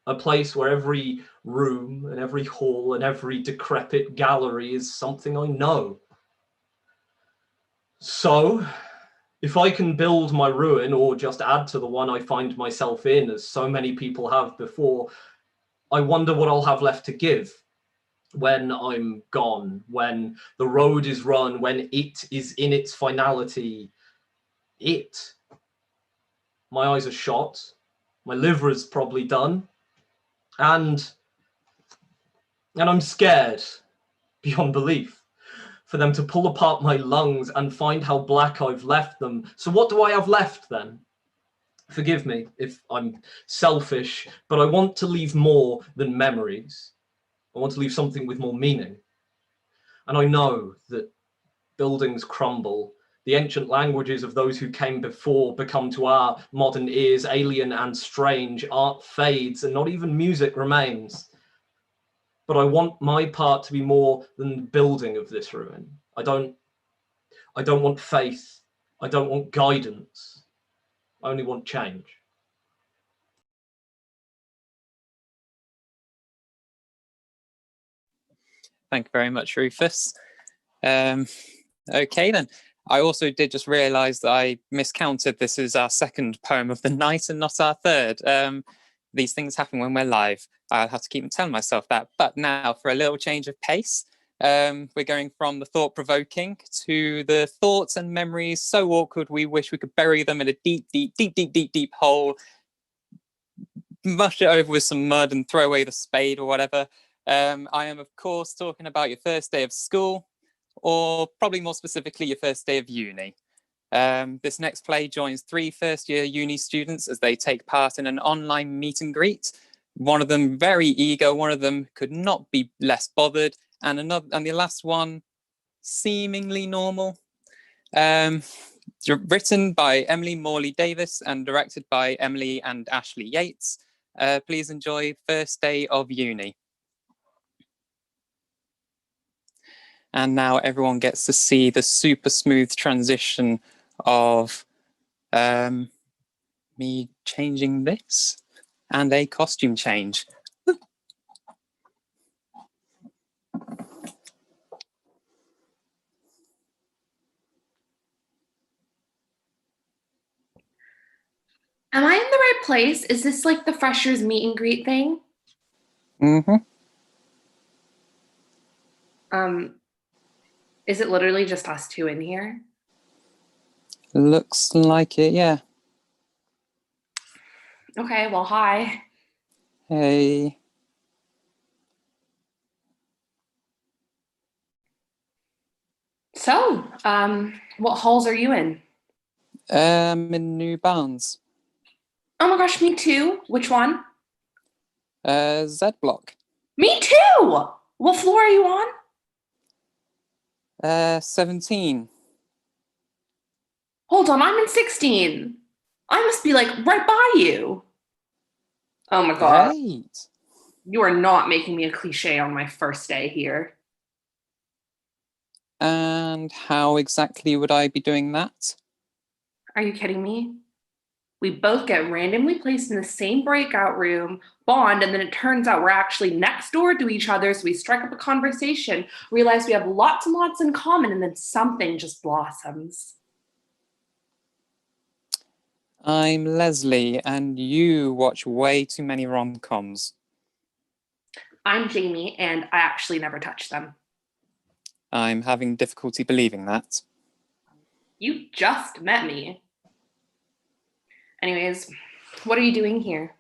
Speaker 11: a place where every room and every hall and every decrepit gallery is something I know. So, If I can build my ruin or just add to the one I find myself in, as so many people have before, I wonder what I'll have left to give when I'm gone, when the road is run, when it is in its finality. It. My eyes are shot, my liver is probably done, and I'm scared beyond belief for them to pull apart my lungs and find how black I've left them. So what do I have left then? Forgive me if I'm selfish, but I want to leave more than memories. I want to leave something with more meaning. And I know that buildings crumble. The ancient languages of those who came before become to our modern ears alien and strange. Art fades and not even music remains. But I want my part to be more than the building of this ruin. I don't want faith. I don't want guidance. I only want change.
Speaker 2: Thank you very much, Rufus. Okay then. I also did just realise that I miscounted. This is our second poem of the night and not our third. These things happen when we're live. I'll have to keep telling myself that. But now for a little change of pace, we're going from the thought-provoking to the thoughts and memories so awkward we wish we could bury them in a deep hole, mush it over with some mud and throw away the spade or whatever. I am, of course, talking about your first day of school, or probably more specifically, your first day of uni. This next play joins 3 first-year uni students as they take part in an online meet and greet. One of them very eager, one of them could not be less bothered, and the last one seemingly normal. Written by Emily Morley Davis and directed by Emily and Ashley Yates. Please enjoy First Day of Uni. And now everyone gets to see the super smooth transition of me changing this and a costume change.
Speaker 12: Am I in the right place? Is this like the freshers meet and greet thing?
Speaker 2: Mm-hmm.
Speaker 12: Is it literally just us 2 in here?
Speaker 2: Looks like it, yeah.
Speaker 12: Okay, well, hi.
Speaker 2: Hey.
Speaker 12: So, what halls are you in?
Speaker 2: In New Barnes.
Speaker 12: Oh my gosh, me too. Which one?
Speaker 2: Z block.
Speaker 12: Me too! What floor are you on?
Speaker 2: 17.
Speaker 12: Hold on, I'm in 16. I must be like right by you. Oh my god.
Speaker 2: Great.
Speaker 12: You are not making me a cliche on my first day here.
Speaker 2: And how exactly would I be doing that?
Speaker 12: Are you kidding me? We both get randomly placed in the same breakout room, bond, and then it turns out we're actually next door to each other, so we strike up a conversation, realize we have lots and lots in common, and then something just blossoms.
Speaker 2: I'm Leslie, and you watch way too many rom-coms.
Speaker 12: I'm Jamie, and I actually never touch them.
Speaker 2: I'm having difficulty believing that.
Speaker 12: You just met me. Anyways, what are you doing here?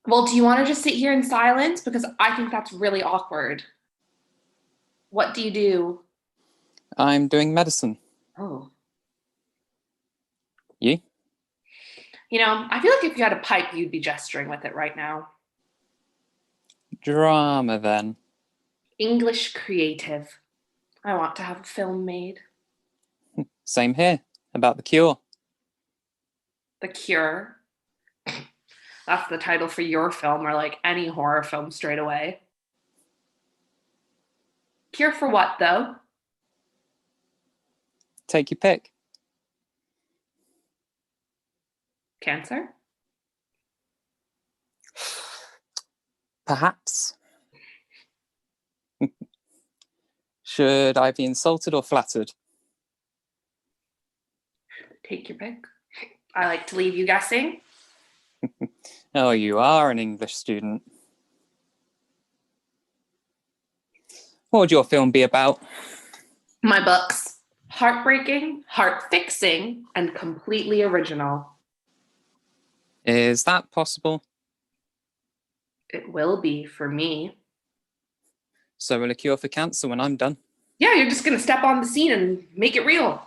Speaker 12: Well, do you want to just sit here in silence? Because I think that's really awkward. What do you do?
Speaker 2: I'm doing medicine.
Speaker 12: Oh.
Speaker 2: You?
Speaker 12: You know, I feel like if you had a pipe, you'd be gesturing with it right now.
Speaker 2: Drama, then.
Speaker 12: English creative. I want to have a film made.
Speaker 2: Same here, about the cure.
Speaker 12: The Cure. That's the title for your film, or like any horror film straight away. Cure for what, though?
Speaker 2: Take your pick.
Speaker 12: Cancer?
Speaker 2: Perhaps. Should I be insulted or flattered?
Speaker 12: Take your pick. I like to leave you guessing.
Speaker 2: Oh, you are an English student. What would your film be about?
Speaker 12: My books. Heartbreaking, heart-fixing, and completely original.
Speaker 2: Is that possible?
Speaker 12: It will be for me.
Speaker 2: So will a cure for cancer when I'm done.
Speaker 12: Yeah, you're just going to step on the scene and make it real.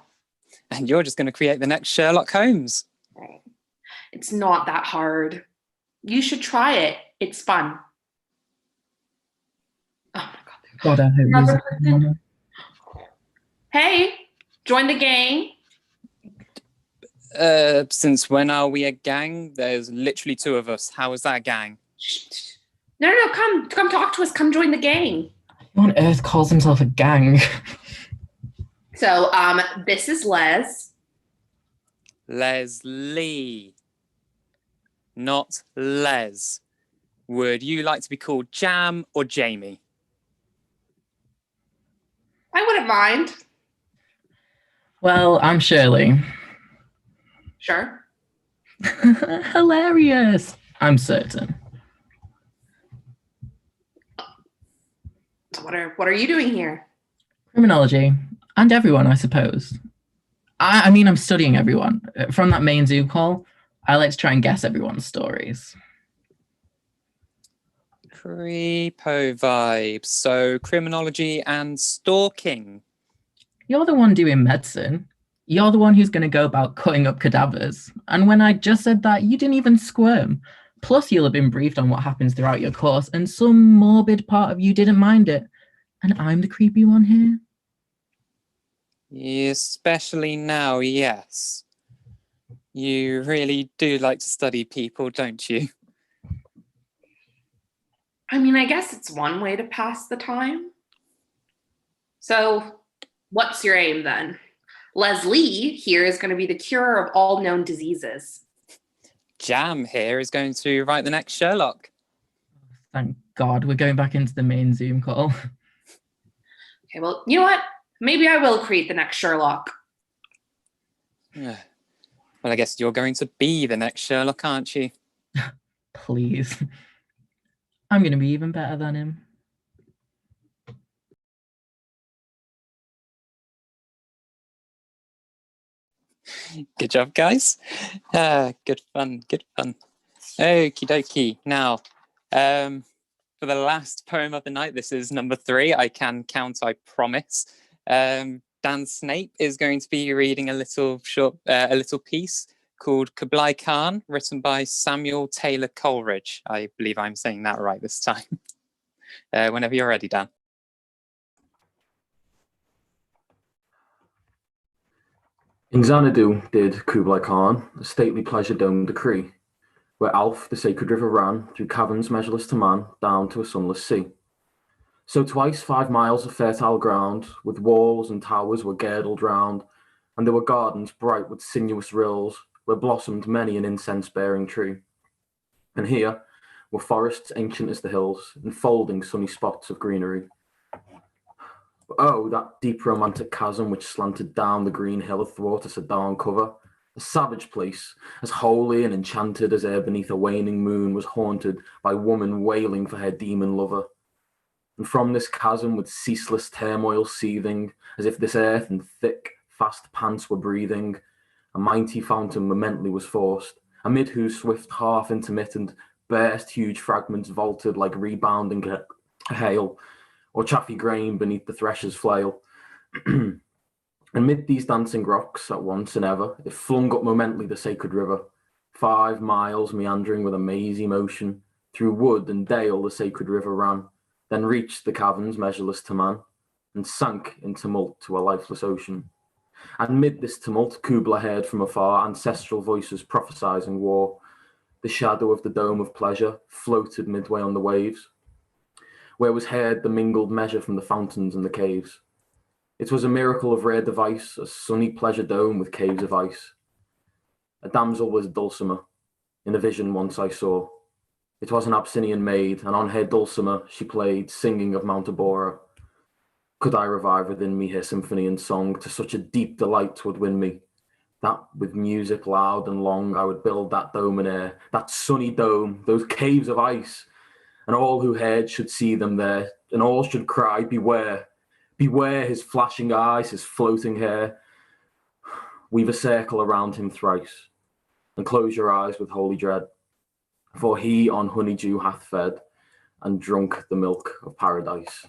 Speaker 2: And you're just going to create the next Sherlock Holmes.
Speaker 12: It's not that hard. You should try it. It's fun. Oh my God.
Speaker 13: God, I hope
Speaker 12: Another
Speaker 13: he's
Speaker 12: person. Hey, join the gang.
Speaker 2: Since when are we a gang? There's literally 2 of us. How is that a gang?
Speaker 12: No, come talk to us. Come join the gang.
Speaker 13: Who on earth calls himself a gang?
Speaker 12: So, this is Les.
Speaker 2: Leslie. Not Les. Would you like to be called Jam or Jamie?
Speaker 12: I wouldn't mind.
Speaker 13: Well, I'm Shirley.
Speaker 12: Sure.
Speaker 13: Hilarious. I'm certain.
Speaker 12: So what are you doing here?
Speaker 13: Criminology. And everyone, I suppose. I mean, I'm studying everyone. From that main Zoom call, I like to try and guess everyone's stories.
Speaker 2: Creepo vibes. So criminology and stalking.
Speaker 13: You're the one doing medicine. You're the one who's going to go about cutting up cadavers. And when I just said that, you didn't even squirm. Plus, you'll have been briefed on what happens throughout your course, and some morbid part of you didn't mind it. And I'm the creepy one here.
Speaker 2: Especially now, yes. You really do like to study people, don't you?
Speaker 12: I mean, I guess it's one way to pass the time. So, what's your aim then? Leslie here is going to be the cure of all known diseases.
Speaker 2: Jam here is going to write the next Sherlock.
Speaker 13: Thank God, we're going back into the main Zoom call.
Speaker 12: Okay, well, you know what? Maybe I will create the next Sherlock.
Speaker 2: Well, I guess you're going to be the next Sherlock, aren't you?
Speaker 13: Please. I'm going to be even better than him.
Speaker 2: Good job, guys. Good fun, good fun. Okie dokie. Now, for the last poem of the night, this is number 3. I can count, I promise. Dan Snape is going to be reading a little piece called Kubla Khan, written by Samuel Taylor Coleridge. I believe I'm saying that right this time. Whenever you're ready, Dan.
Speaker 14: In Xanadu did Kubla Khan a stately pleasure-domed decree, where Alf, the sacred river, ran through caverns measureless to man, down to a sunless sea. So twice 5 miles of fertile ground, with walls and towers were girdled round, and there were gardens bright with sinuous rills, where blossomed many an incense-bearing tree. And here were forests ancient as the hills, enfolding sunny spots of greenery. Oh, that deep romantic chasm which slanted down the green hill athwart a Sudan cover, a savage place, as holy and enchanted as ere beneath a waning moon was haunted by woman wailing for her demon lover. And from this chasm with ceaseless turmoil seething, as if this earth in thick, fast pants were breathing, a mighty fountain momently was forced, amid whose swift half-intermittent burst huge fragments vaulted like rebounding hail, or chaffy grain beneath the thresher's flail. Amid these dancing rocks, at once and ever, it flung up momently the sacred river, 5 miles meandering with a mazy motion. Through wood and dale the sacred river ran, then reached the caverns measureless to man, and sank in tumult to a lifeless ocean. And mid this tumult, Kubla heard from afar ancestral voices prophesizing war. The shadow of the dome of pleasure floated midway on the waves, where was heard the mingled measure from the fountains and the caves. It was a miracle of rare device, a sunny pleasure dome with caves of ice. A damsel was Dulcimer, in a vision once I saw. It was an Abyssinian maid, and on her dulcimer she played, singing of Mount Abora. Could I revive within me her symphony and song, to such a deep delight would win me, that with music loud and long I would build that dome in air, that sunny dome, those caves of ice, and all who heard should see them there, and all should cry, beware, beware his flashing eyes, his floating hair. Weave a circle around him thrice, and close your eyes with holy dread, for he on honeydew hath fed, and drunk the milk of paradise.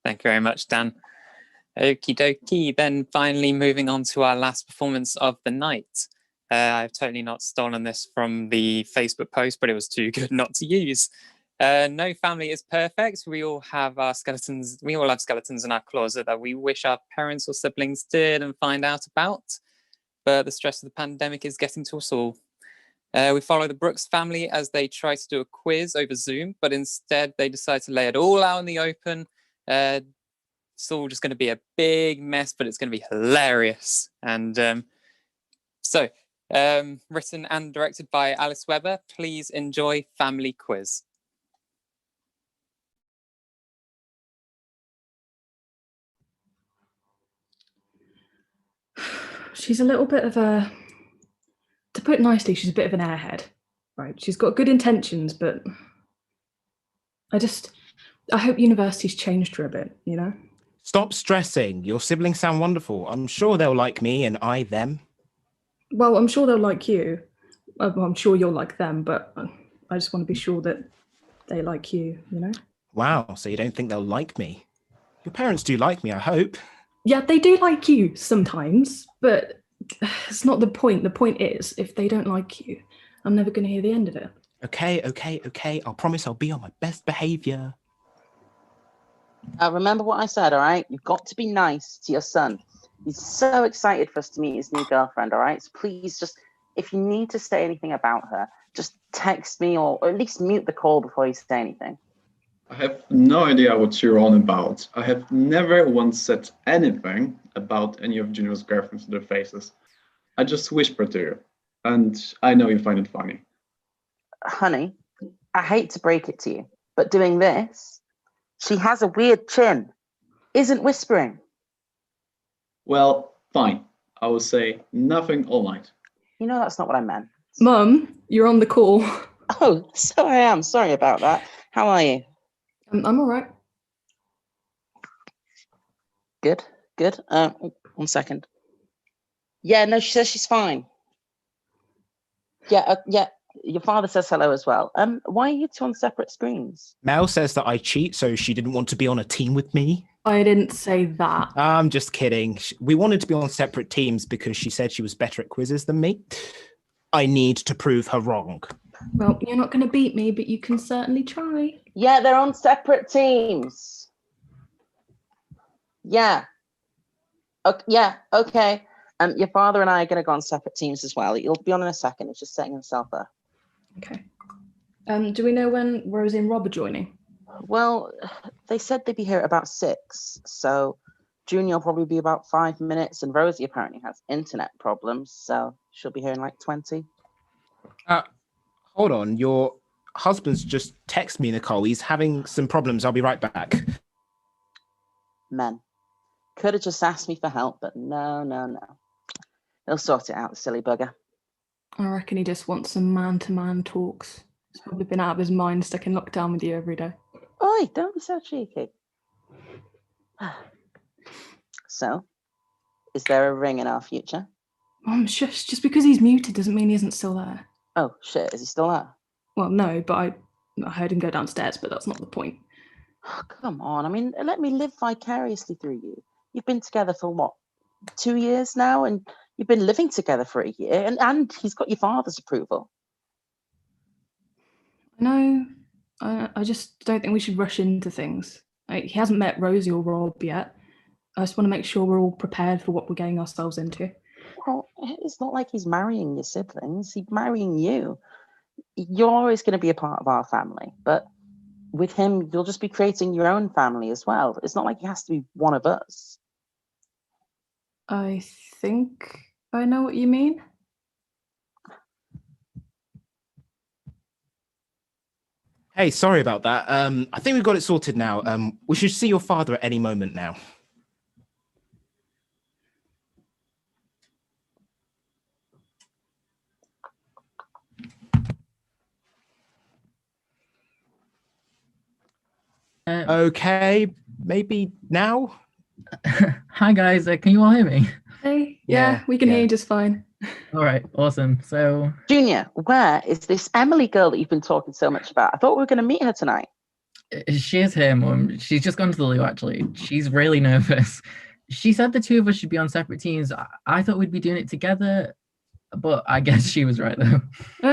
Speaker 2: Thank you very much, Dan. Okie dokie, then finally moving on to our last performance of the night. I've totally not stolen this from the Facebook post, but it was too good not to use. No family is perfect. We all have our skeletons. We all have skeletons in our closet that we wish our parents or siblings did and find out about. But the stress of the pandemic is getting to us all. We follow the Brooks family as they try to do a quiz over Zoom, but instead they decide to lay it all out in the open. It's all just going to be a big mess, but it's going to be hilarious. And written and directed by Alice Webber. Please enjoy Family Quiz.
Speaker 4: She's a little bit of a, to put it nicely, she's a bit of an airhead, right? She's got good intentions, but I hope university's changed her a bit, you know?
Speaker 9: Stop stressing. Your siblings sound wonderful. I'm sure they'll like me and I them.
Speaker 4: Well, I'm sure they'll like you. I'm sure you'll like them, but I just want to be sure that they like you, you know?
Speaker 9: Wow, so you don't think they'll like me? Your parents do like me, I hope.
Speaker 4: Yeah, they do like you sometimes, but it's not the point. The point is, if they don't like you, I'm never going to hear the end of it.
Speaker 9: Okay. I'll promise I'll be on my best behaviour.
Speaker 1: Remember what I said, all right? You've got to be nice to your son. He's so excited for us to meet his new girlfriend, all right? So please just, if you need to say anything about her, just text me or at least mute the call before you say anything.
Speaker 15: I have no idea what you're on about. I have never once said anything about any of Junior's girlfriends to their faces. I just whispered to you, and I know you find it funny.
Speaker 1: Honey, I hate to break it to you, but doing this, she has a weird chin. Isn't whispering.
Speaker 15: Well, fine. I will say nothing all night.
Speaker 1: You know that's not what I meant.
Speaker 4: Mum, you're on the call.
Speaker 1: Oh, so I am. Sorry about that. How are you?
Speaker 4: I'm all right.
Speaker 1: Good. 1 second. Yeah, no, she says she's fine. Yeah. Your father says hello as well. Why are you two on separate screens?
Speaker 9: Mel says that I cheat, so she didn't want to be on a team with me.
Speaker 4: I didn't say that.
Speaker 9: I'm just kidding. We wanted to be on separate teams because she said she was better at quizzes than me. I need to prove her wrong.
Speaker 4: Well, you're not going to beat me, but you can certainly try.
Speaker 1: Yeah, they're on separate teams. Yeah. Okay. Your father and I are going to go on separate teams as well. You'll be on in a second. It's just setting himself up.
Speaker 4: Okay. Do we know when Rosie and Rob are joining?
Speaker 1: Well, they said they'd be here at about 6. So Junior will probably be about 5 minutes, and Rosie apparently has internet problems, so she'll be here in like 20.
Speaker 9: Hold on. Your husband's just texted me, Nicole. He's having some problems. I'll be right back.
Speaker 1: Men. Could have just asked me for help, but no. He'll sort it out, the silly bugger.
Speaker 4: I reckon he just wants some man-to-man talks. He's probably been out of his mind stuck in lockdown with you every day.
Speaker 1: Oi, don't be so cheeky. So, is there a ring in our future?
Speaker 4: Shush, just because he's muted doesn't mean he isn't still there.
Speaker 1: Oh, shit, is he still there?
Speaker 4: Well, no, but I heard him go downstairs, but that's not the point.
Speaker 1: Oh, come on, I mean, let me live vicariously through you. You've been together for what, 2 years now? And you've been living together for a year, and he's got your father's approval.
Speaker 4: No, I just don't think we should rush into things. He hasn't met Rosie or Rob yet. I just want to make sure we're all prepared for what we're getting ourselves into.
Speaker 1: Well, it's not like he's marrying your siblings. He's marrying you. You're always going to be a part of our family, but with him, you'll just be creating your own family as well. It's not like he has to be one of us.
Speaker 4: I think I know what you mean.
Speaker 9: Hey, sorry about that. I think we've got it sorted now. We should see your father at any moment now. Okay, maybe now?
Speaker 13: Hi guys, can you all hear me?
Speaker 4: Hey, yeah, we can hear you just fine.
Speaker 13: All right, awesome. So,
Speaker 1: Junior, where is this Emily girl that you've been talking so much about? I thought we were going to meet her tonight.
Speaker 13: she is here, Mum. She's just gone to the loo, actually. She's really nervous. She said the two of us should be on separate teams. I thought we'd be doing it together, but I guess she was right, though.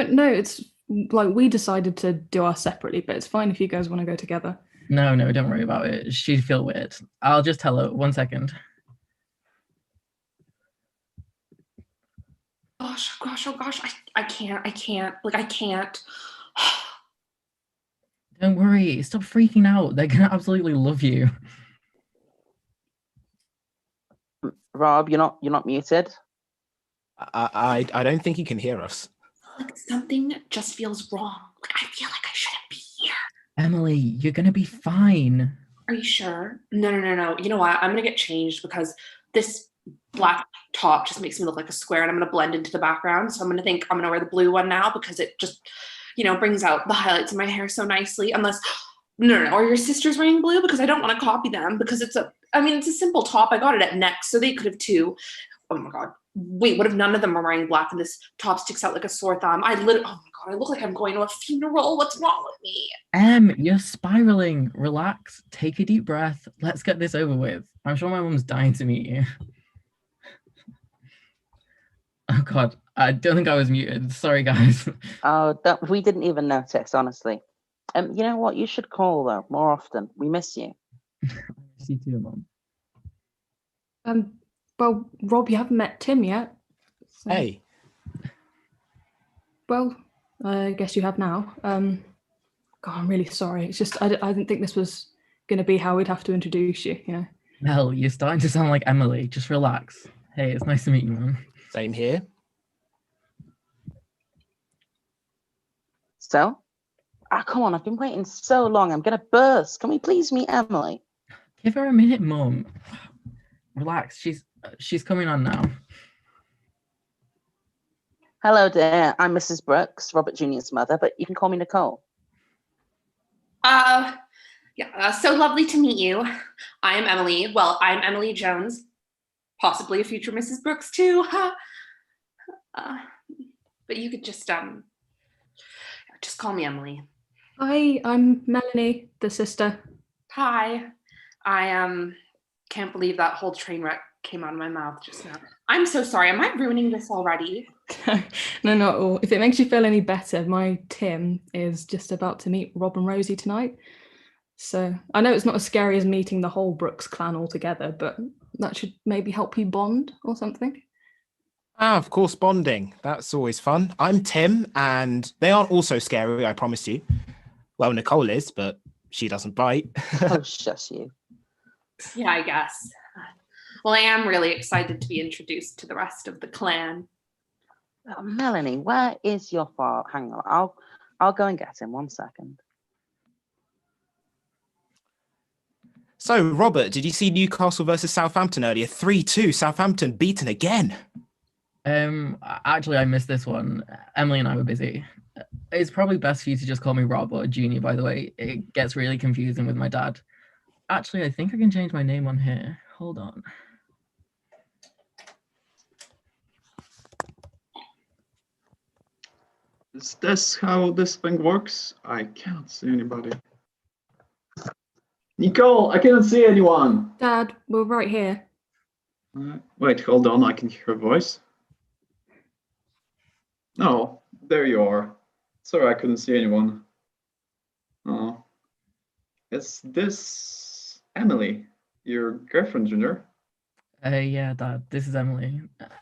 Speaker 4: No, it's like we decided to do ours separately, but it's fine if you guys want to go together.
Speaker 13: No, don't worry about it. She'd feel weird. I'll just tell her. 1 second.
Speaker 12: Gosh, I can't. Like, I can't.
Speaker 13: Don't worry. Stop freaking out. They're gonna absolutely love you.
Speaker 1: Rob, you're not muted.
Speaker 9: I don't think he can hear us.
Speaker 12: Like, something just feels wrong. Like, I feel like I shouldn't be here.
Speaker 13: Emily, you're gonna be fine.
Speaker 12: Are you sure? No. You know what? I'm gonna get changed because this black top just makes me look like a square and I'm gonna blend into the background. So I'm gonna wear the blue one now because it just, brings out the highlights of my hair so nicely. Unless, no. Or your sister's wearing blue because I don't want to copy them because it's a simple top. I got it at Next, so they could have too. Oh my God. Wait, what if none of them are wearing black and this top sticks out like a sore thumb? Oh my God, I look like I'm going to a funeral. What's wrong with me?
Speaker 13: You're spiraling. Relax. Take a deep breath. Let's get this over with. I'm sure my mum's dying to meet you. Oh God, I don't think I was muted. Sorry, guys.
Speaker 1: Oh, we didn't even notice, honestly. You know what? You should call though more often. We miss you.
Speaker 13: I miss you too, Mum.
Speaker 4: Well, Rob, you haven't met Tim yet. So.
Speaker 9: Hey.
Speaker 4: Well, I guess you have now. God, I'm really sorry. It's just I didn't think this was going to be how we'd have to introduce you.
Speaker 13: Mel, you're starting to sound like Emily. Just relax. Hey, it's nice to meet you, Mum.
Speaker 9: Same here.
Speaker 1: So? Come on, I've been waiting so long. I'm going to burst. Can we please meet Emily?
Speaker 13: Give her a minute, Mum. Relax. She's coming on now.
Speaker 1: Hello, dear. I'm Mrs. Brooks, Robert Jr.'s mother, but you can call me Nicole.
Speaker 12: So lovely to meet you. I am Emily. Well, I'm Emily Jones, possibly a future Mrs. Brooks too. But you could just call me Emily.
Speaker 4: Hi, I'm Melanie, the sister.
Speaker 12: Hi. I can't believe that whole train wreck came out of my mouth just now. I'm so sorry. Am I ruining this already?
Speaker 4: No, not at all. If it makes you feel any better, my Tim is just about to meet Rob and Rosie tonight. So I know it's not as scary as meeting the whole Brooks clan all together, but that should maybe help you bond or something.
Speaker 9: Of course, bonding. That's always fun. I'm Tim, and they aren't also scary, I promise you. Well, Nicole is, but she doesn't bite.
Speaker 1: Oh, shush you.
Speaker 12: Yeah, I guess. Well, I am really excited to be introduced to the rest of the clan.
Speaker 1: Oh, Melanie, where is your father? Hang on, I'll go and get him. 1 second.
Speaker 9: So, Robert, did you see Newcastle versus Southampton earlier? 3-2, Southampton beaten again.
Speaker 13: Actually, I missed this one. Emily and I were busy. It's probably best for you to just call me Rob or Junior, by the way. It gets really confusing with my dad. Actually, I think I can change my name on here. Hold on.
Speaker 15: Is this how this thing works? I can't see anybody. Nicole, I cannot see anyone.
Speaker 4: Dad, we're right here.
Speaker 15: Wait, hold on. I can hear a voice. Oh, there you are. Sorry, I couldn't see anyone. Oh. Is this Emily, your girlfriend, Junior?
Speaker 13: Yeah, Dad, this is Emily.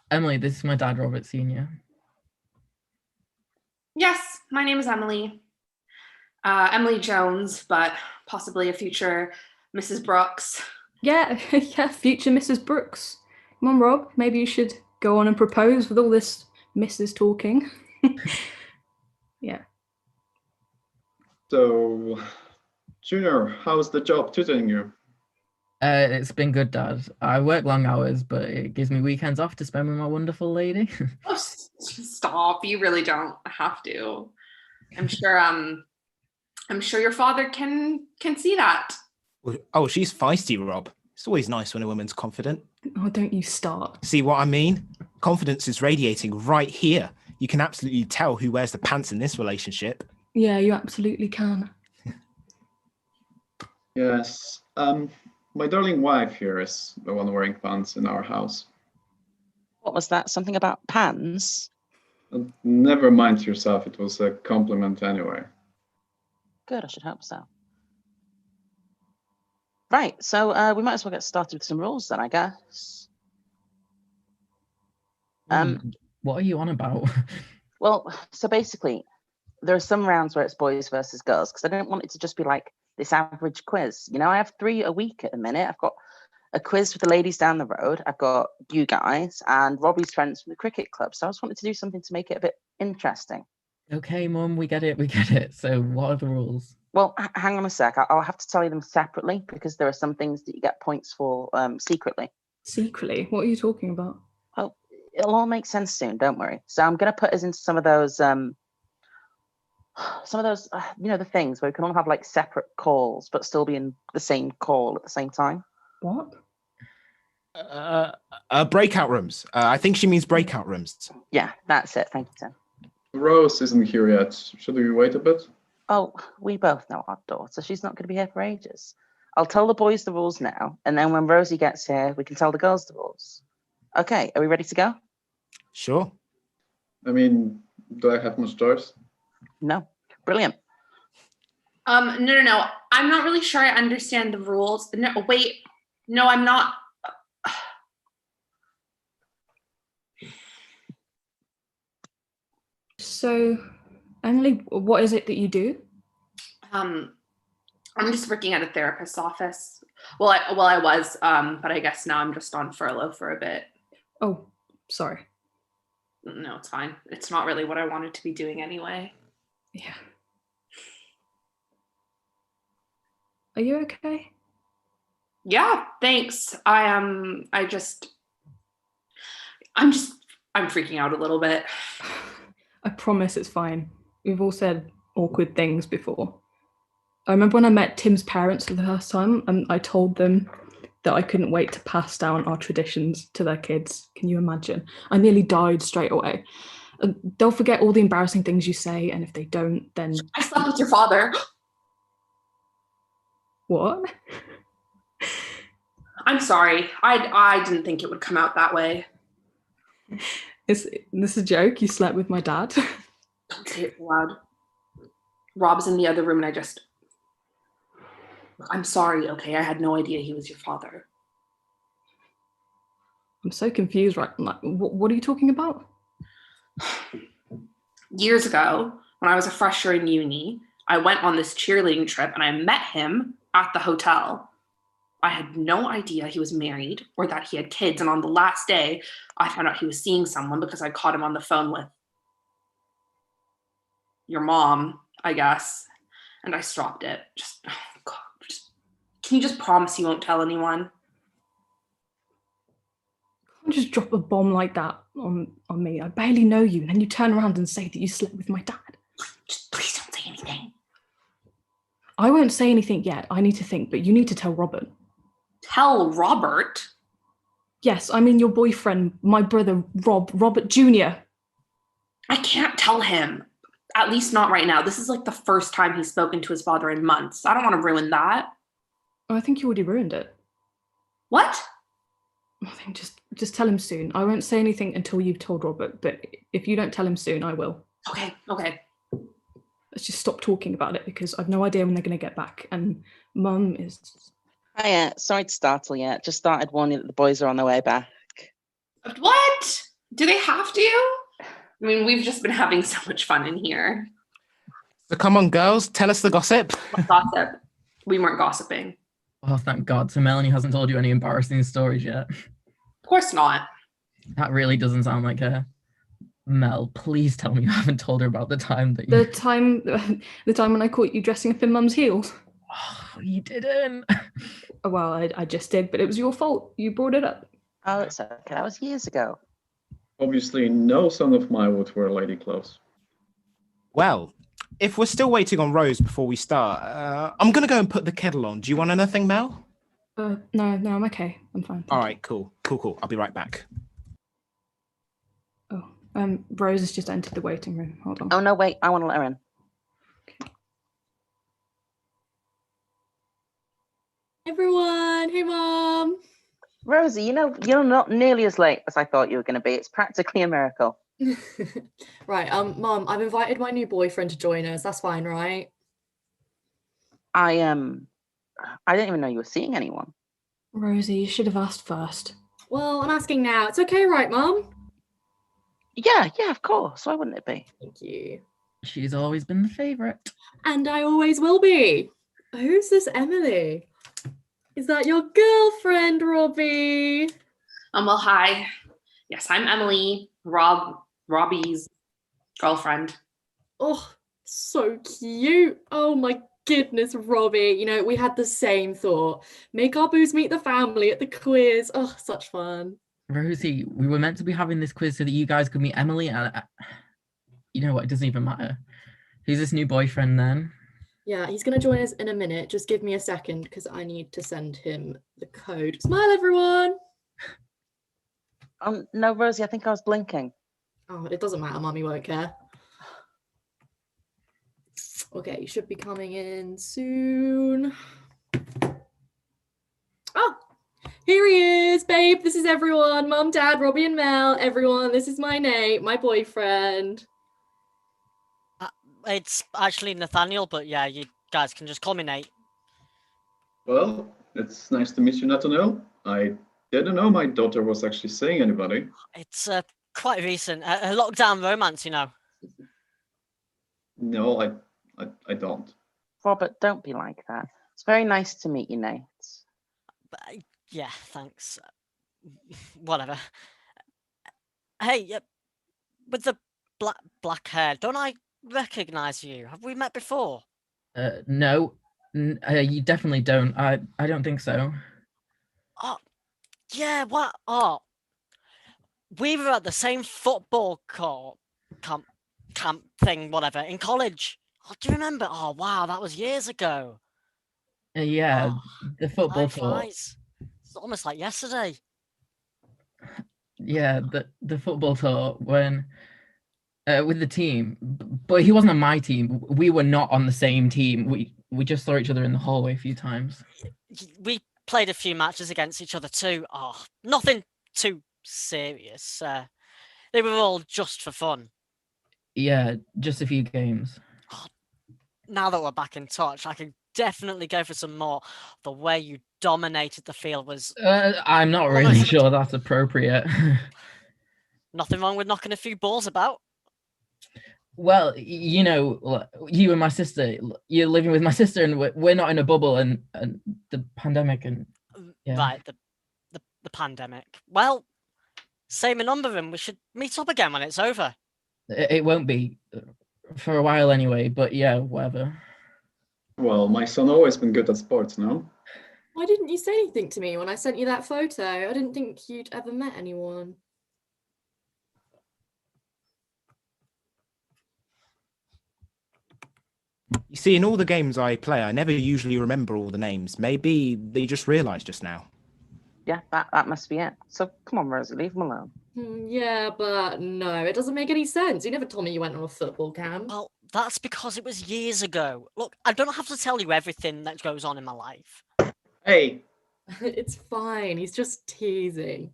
Speaker 13: Emily, this is my dad, Robert Sr.
Speaker 12: Yes, my name is Emily. Emily Jones, but possibly a future Mrs. Brooks.
Speaker 4: Yeah, future Mrs. Brooks. Come on, Rob, maybe you should go on and propose with all this Mrs. talking. Yeah.
Speaker 15: So, Junior, how's the job treating you?
Speaker 13: It's been good, Dad. I work long hours, but it gives me weekends off to spend with my wonderful lady.
Speaker 12: Oh, stop! You really don't have to. I'm sure your father can see that.
Speaker 9: Oh, she's feisty, Rob. It's always nice when a woman's confident.
Speaker 4: Oh, don't you start.
Speaker 9: See what I mean? Confidence is radiating right here. You can absolutely tell who wears the pants in this relationship.
Speaker 4: Yeah, you absolutely can.
Speaker 15: Yes. My darling wife here is the one wearing pants in our house.
Speaker 1: What was that? Something about pants?
Speaker 15: Never mind yourself. It was a compliment anyway.
Speaker 1: Good, I should hope so. Right, so we might as well get started with some rules then, I guess.
Speaker 13: What are you on about?
Speaker 1: Well, so basically, there are some rounds where it's boys versus girls, because I don't want it to just be like this average quiz. You know, I have 3 a week at the minute. I've got a quiz with the ladies down the road. I've got you guys and Robbie's friends from the cricket club. So I just wanted to do something to make it a bit interesting.
Speaker 13: Okay, Mum, we get it. So what are the rules?
Speaker 1: Well, hang on a sec. I'll have to tell you them separately because there are some things that you get points for secretly.
Speaker 4: Secretly? What are you talking about?
Speaker 1: Oh, it'll all make sense soon. Don't worry. So I'm going to put us into some of those, you know, the things where we can all have like separate calls, but still be in the same call at the same time.
Speaker 4: What?
Speaker 9: Breakout rooms. I think she means breakout rooms.
Speaker 1: Yeah, that's it. Thank you, Tim.
Speaker 15: Rose isn't here yet. Should we wait a bit?
Speaker 1: Oh, we both know our daughter. She's not going to be here for ages. I'll tell the boys the rules now, and then when Rosie gets here, we can tell the girls the rules. Okay, are we ready to go?
Speaker 9: Sure.
Speaker 15: I mean, do I have much choice?
Speaker 1: No. Brilliant.
Speaker 12: No. I'm not really sure I understand the rules. No, wait. No, I'm not.
Speaker 4: So, Emily, what is it that you do?
Speaker 12: I'm just working at a therapist's office. Well, I was, but I guess now I'm just on furlough for a bit.
Speaker 4: Oh, sorry.
Speaker 12: No, it's fine. It's not really what I wanted to be doing anyway.
Speaker 4: Yeah. Are you okay?
Speaker 12: Yeah, thanks. I'm freaking out a little bit.
Speaker 4: I promise it's fine. We've all said awkward things before. I remember when I met Tim's parents for the first time and I told them that I couldn't wait to pass down our traditions to their kids. Can you imagine? I nearly died straight away. They'll forget all the embarrassing things you say, and if they don't, then...
Speaker 12: I slept with your father.
Speaker 4: What?
Speaker 12: I'm sorry. I didn't think it would come out that way.
Speaker 4: Is this a joke? You slept with my dad?
Speaker 12: Don't say it loud. Rob's in the other room and I'm sorry, okay? I had no idea he was your father.
Speaker 4: I'm so confused right now. What are you talking about?
Speaker 12: Years ago, when I was a freshman in uni, I went on this cheerleading trip and I met him at the hotel. I had no idea he was married or that he had kids. And on the last day, I found out he was seeing someone because I caught him on the phone with your mom, I guess. And I stopped it. Can you just promise you won't tell anyone?
Speaker 4: You can't just drop a bomb like that on me. I barely know you. And then you turn around and say that you slept with my dad.
Speaker 12: Just please don't say anything.
Speaker 4: I won't say anything yet. I need to think, but you need to tell Robert.
Speaker 12: Tell Robert?
Speaker 4: Yes, I mean your boyfriend, my brother, Robert Jr.
Speaker 12: I can't tell him. At least not right now. This is like the first time he's spoken to his father in months. I don't want to ruin that.
Speaker 4: Oh, I think you already ruined it.
Speaker 12: What?
Speaker 4: I think just tell him soon. I won't say anything until you've told Robert, but if you don't tell him soon, I will.
Speaker 12: Okay.
Speaker 4: Let's just stop talking about it because I've no idea when they're going to get back. And Mum is...
Speaker 1: Hiya, sorry to startle you. Just started warning that the boys are on their way back.
Speaker 12: What? Do they have to? I mean, we've just been having so much fun in here.
Speaker 9: So come on, girls, tell us the gossip.
Speaker 12: What gossip? We weren't gossiping.
Speaker 13: Oh, thank God. So Melanie hasn't told you any embarrassing stories yet.
Speaker 12: Of course not.
Speaker 13: That really doesn't sound like her. Mel, please tell me you haven't told her about the time that
Speaker 4: The time when I caught you dressing up in Mum's heels.
Speaker 13: Oh, you didn't.
Speaker 4: Well, I just did, but it was your fault. You brought it up.
Speaker 1: Oh, it's okay. That was years ago.
Speaker 15: Obviously, no son of mine would wear lady clothes.
Speaker 9: Well, if we're still waiting on Rose before we start, I'm going to go and put the kettle on. Do you want anything, Mel?
Speaker 4: No, I'm okay. I'm fine.
Speaker 9: All right, cool. I'll be right back.
Speaker 4: Rose has just entered the waiting room. Hold on.
Speaker 1: Oh, no, wait. I want to let her in.
Speaker 16: Everyone, hey Mom.
Speaker 1: Rosie, you're not nearly as late as I thought you were going to be. It's practically a miracle.
Speaker 16: Right, Mom, I've invited my new boyfriend to join us. That's fine, right?
Speaker 1: I didn't even know you were seeing anyone.
Speaker 4: Rosie, you should have asked first.
Speaker 16: Well, I'm asking now. It's okay, right, Mom?
Speaker 1: Yeah, of course. Why wouldn't it be?
Speaker 16: Thank you.
Speaker 13: She's always been the favorite.
Speaker 16: And I always will be. Who's this Emily? Is that your girlfriend, Robbie?
Speaker 12: Well, hi. Yes, I'm Emily, Robbie's girlfriend.
Speaker 16: Oh, so cute. Oh my goodness, Robbie. We had the same thought. Make our boos meet the family at the quiz. Oh, such fun.
Speaker 13: Rosie, we were meant to be having this quiz so that you guys could meet Emily, and you know what? It doesn't even matter. Who's this new boyfriend then?
Speaker 16: Yeah, he's going to join us in a minute. Just give me a second because I need to send him the code. Smile, everyone.
Speaker 1: No, Rosie, I think I was blinking.
Speaker 16: Oh, it doesn't matter. Mommy won't care. Okay, you should be coming in soon. Oh, here he is, babe. This is everyone. Mom, Dad, Robbie and Mel. Everyone, this is my Nate, my boyfriend.
Speaker 17: It's actually Nathaniel, but yeah, you guys can just call me Nate.
Speaker 15: Well, it's nice to meet you, Nathaniel. I didn't know my daughter was actually seeing anybody.
Speaker 17: It's quite recent. A lockdown romance,
Speaker 15: No, I don't.
Speaker 1: Robert, don't be like that. It's very nice to meet you, Nate.
Speaker 17: Yeah, thanks. Whatever. Hey, with the black hair, don't I recognize you? Have we met before?
Speaker 13: No, you definitely don't. I don't think so.
Speaker 17: Oh, yeah. What? Oh, we were at the same football court camp thing, whatever, in college. Oh, do you remember? Oh, wow, that was years ago.
Speaker 13: Yeah, the football
Speaker 17: Time
Speaker 13: court.
Speaker 17: flies. It's almost like yesterday.
Speaker 13: Yeah, the football tour when with the team, but he wasn't on my team. We were not on the same team. We just saw each other in the hallway a few times.
Speaker 17: We played a few matches against each other too. Oh, nothing too serious. They were all just for fun.
Speaker 13: Yeah, just a few games.
Speaker 17: Now that we're back in touch, I can definitely go for some more. The way you dominated the field was...
Speaker 13: I'm not really sure that's appropriate.
Speaker 17: Nothing wrong with knocking a few balls about.
Speaker 13: Well, you and my sister, you're living with my sister, and we're not in a bubble, and the pandemic, and yeah.
Speaker 17: Right, the pandemic. Well, same a number, and we should meet up again when it's over.
Speaker 13: It won't be for a while anyway, but yeah, whatever.
Speaker 15: Well, my son always been good at sports, no?
Speaker 16: Why didn't you say anything to me when I sent you that photo? I didn't think you'd ever met anyone.
Speaker 9: You see, in all the games I play, I never usually remember all the names. Maybe they just realised just now.
Speaker 1: Yeah, that must be it. So come on, Rosie, leave him alone.
Speaker 16: Yeah, but no, it doesn't make any sense. You never told me you went on a football camp.
Speaker 17: Well, that's because it was years ago. Look, I don't have to tell you everything that goes on in my life.
Speaker 15: Hey.
Speaker 16: It's fine. He's just teasing.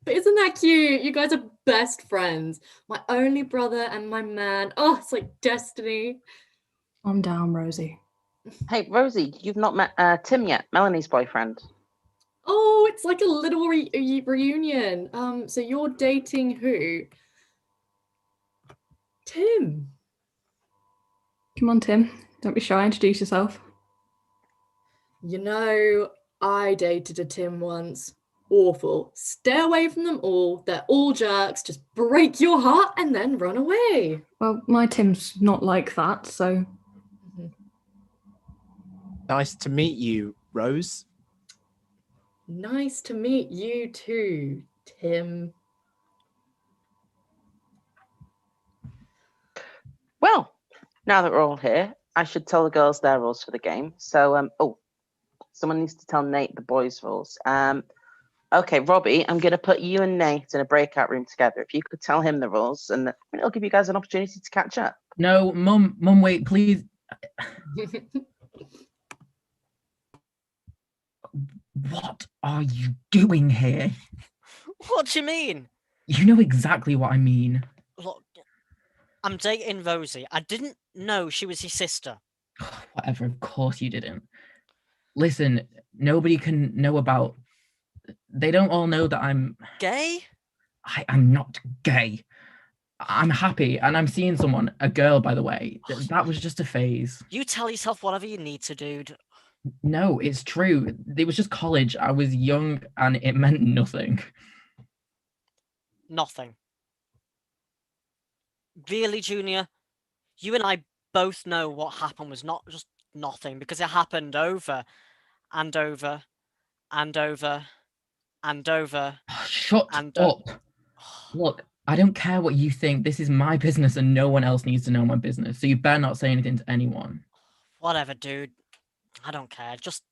Speaker 16: But isn't that cute? You guys are best friends. My only brother and my man. Oh, it's like destiny.
Speaker 4: Calm down, Rosie.
Speaker 1: Hey, Rosie, you've not met Tim yet, Melanie's boyfriend.
Speaker 16: Oh, it's like a little reunion. So you're dating who? Tim.
Speaker 4: Come on, Tim. Don't be shy. Introduce yourself.
Speaker 16: I dated a Tim once. awful. Stay away from them all. They're all jerks. Just break your heart and then run away.
Speaker 4: Well, my Tim's not like that, so.
Speaker 9: Nice to meet you, Rose.
Speaker 16: Nice to meet you too, Tim.
Speaker 1: Well, now that we're all here, I should tell the girls their rules for the game. So, someone needs to tell Nate the boys' rules. Okay, Robbie, I'm going to put you and Nate in a breakout room together. If you could tell him the rules, and it'll give you guys an opportunity to catch up.
Speaker 13: No, Mum, wait, please. What are you doing here?
Speaker 17: What do you mean?
Speaker 13: You know exactly what I mean.
Speaker 17: Look, I'm dating Rosie. I didn't know she was your sister.
Speaker 13: Whatever, of course you didn't. Listen, nobody can know about... They don't all know that I'm...
Speaker 17: Gay?
Speaker 13: I'm not gay. I'm happy, and I'm seeing someone, a girl, by the way. That was just a phase.
Speaker 17: You tell yourself whatever you need to, dude.
Speaker 13: No, it's true. It was just college. I was young, and it meant nothing.
Speaker 17: Nothing. Really, Junior? You and I both know what happened was not just nothing, because it happened over and over and over and over.
Speaker 13: Shut up. Look, I don't care what you think. This is my business, and no one else needs to know my business, so you better not say anything to anyone.
Speaker 17: Whatever, dude. I don't care. Just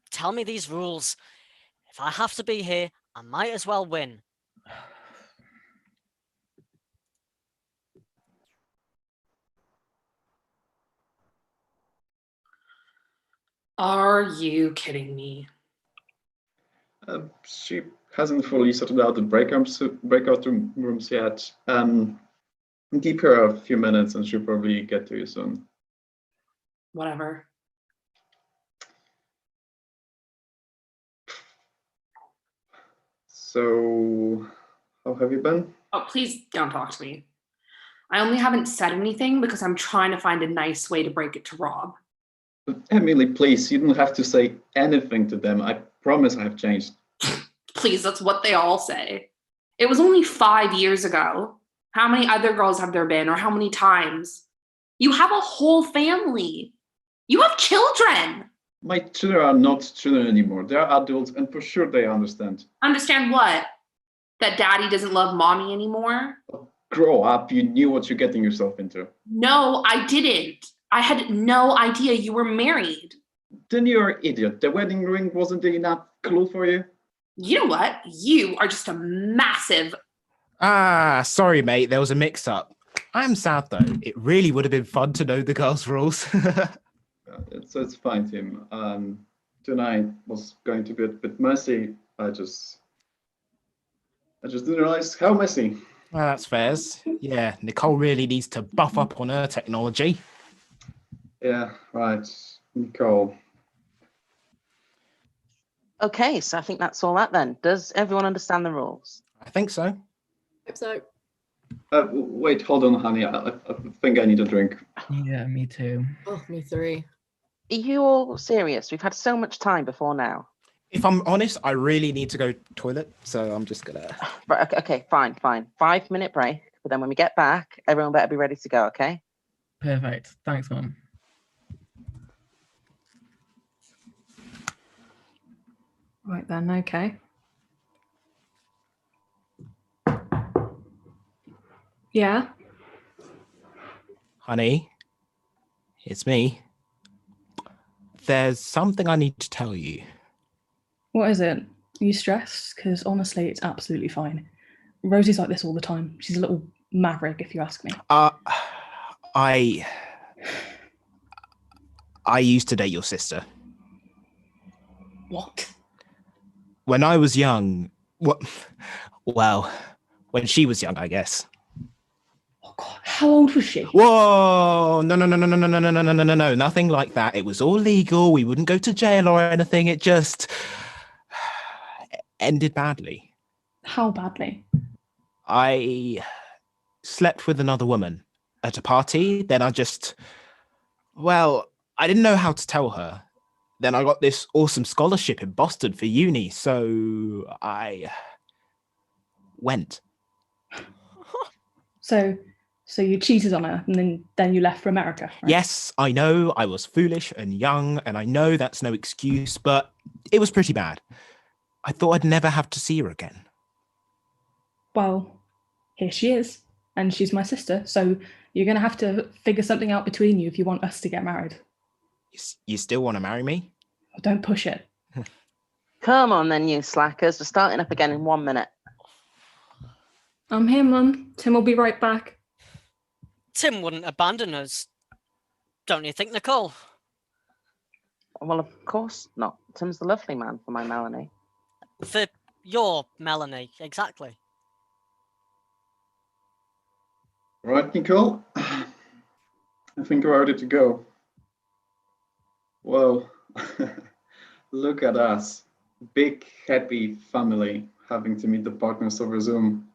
Speaker 17: tell me these rules. If I have to be here, I might as well win.
Speaker 12: Are you kidding me?
Speaker 15: She hasn't fully sorted out the breakout rooms yet. Keep her a few minutes and she'll probably get to you soon.
Speaker 12: Whatever.
Speaker 15: So, how have you been?
Speaker 12: Oh, please don't talk to me. I only haven't said anything because I'm trying to find a nice way to break it to Rob.
Speaker 15: Emily, please, you don't have to say anything to them. I promise I have changed.
Speaker 12: Please, that's what they all say. It was only 5 years ago. How many other girls have there been, or how many times? You have a whole family. You have children.
Speaker 15: My children are not children anymore. They are adults, and for sure they understand.
Speaker 12: Understand what? That daddy doesn't love mommy anymore?
Speaker 15: Grow up. You knew what you're getting yourself into.
Speaker 12: No, I didn't. I had no idea you were married.
Speaker 15: Then you're an idiot. The wedding ring wasn't enough clue for you?
Speaker 12: You know what? You are just a massive...
Speaker 9: Sorry, mate. There was a mix-up. I'm sad, though. It really would have been fun to know the girls' rules.
Speaker 15: It's fine, Tim. Tonight was going to be a bit messy. I just didn't realize how messy.
Speaker 9: Well, that's fair. Yeah, Nicole really needs to buff up on her technology.
Speaker 15: Yeah, right. Nicole.
Speaker 1: Okay, so I think that's all that then. Does everyone understand the rules?
Speaker 9: I think so.
Speaker 16: Hope so.
Speaker 15: Wait, hold on, honey. I think I need a drink.
Speaker 13: Yeah, me too.
Speaker 16: Oh, me three.
Speaker 1: Are you all serious? We've had so much time before now.
Speaker 9: If I'm honest, I really need to go toilet, so I'm just gonna...
Speaker 1: Right, okay, fine. 5-minute break, but then when we get back, everyone better be ready to go, okay?
Speaker 13: Perfect. Thanks, Mum.
Speaker 4: Right then, okay. Yeah?
Speaker 9: Honey, it's me. There's something I need to tell you.
Speaker 4: What is it? Are you stressed? Because honestly, it's absolutely fine. Rosie's like this all the time. She's a little maverick, if you ask me.
Speaker 9: I used to date your sister.
Speaker 4: What?
Speaker 9: When I was young, well, when she was young, I guess.
Speaker 4: Oh God, how old was she?
Speaker 9: Whoa! No, nothing like that. It was all legal. We wouldn't go to jail or anything. It just ended badly.
Speaker 4: How badly?
Speaker 9: I slept with another woman at a party. Then I didn't know how to tell her. then I got this awesome scholarship in Boston for uni, so I went.
Speaker 4: So you cheated on her, and then you left for America, right?
Speaker 9: Yes, I know I was foolish and young, and I know that's no excuse, but it was pretty bad. I thought I'd never have to see her again.
Speaker 4: Well, here she is, and she's my sister, so you're going to have to figure something out between you if you want us to get married.
Speaker 9: You still want to marry me?
Speaker 4: Don't push it.
Speaker 1: Come on then, you slackers. We're starting up again in 1 minute.
Speaker 4: I'm here, Mum. Tim will be right back.
Speaker 17: Tim wouldn't abandon us. Don't you think, Nicole?
Speaker 1: Well, of course not. Tim's the lovely man for my Melanie.
Speaker 17: For your Melanie, exactly.
Speaker 15: Right, Nicole? I think we're ready to go. Whoa. Look at us. Big, happy family having to meet the partners over Zoom.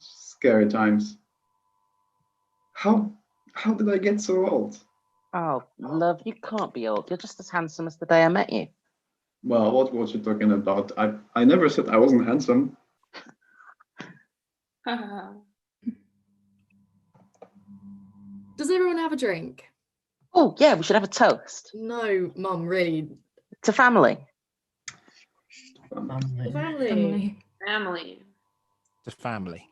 Speaker 15: Scary times. How did I get so old?
Speaker 1: Oh, love, you can't be old. You're just as handsome as the day I met you.
Speaker 15: Well, what was you talking about? I never said I wasn't handsome.
Speaker 16: Does everyone have a drink?
Speaker 1: Oh, yeah, we should have a toast.
Speaker 16: No, Mum, really.
Speaker 1: To family.
Speaker 16: Family.
Speaker 12: Family.
Speaker 9: To family.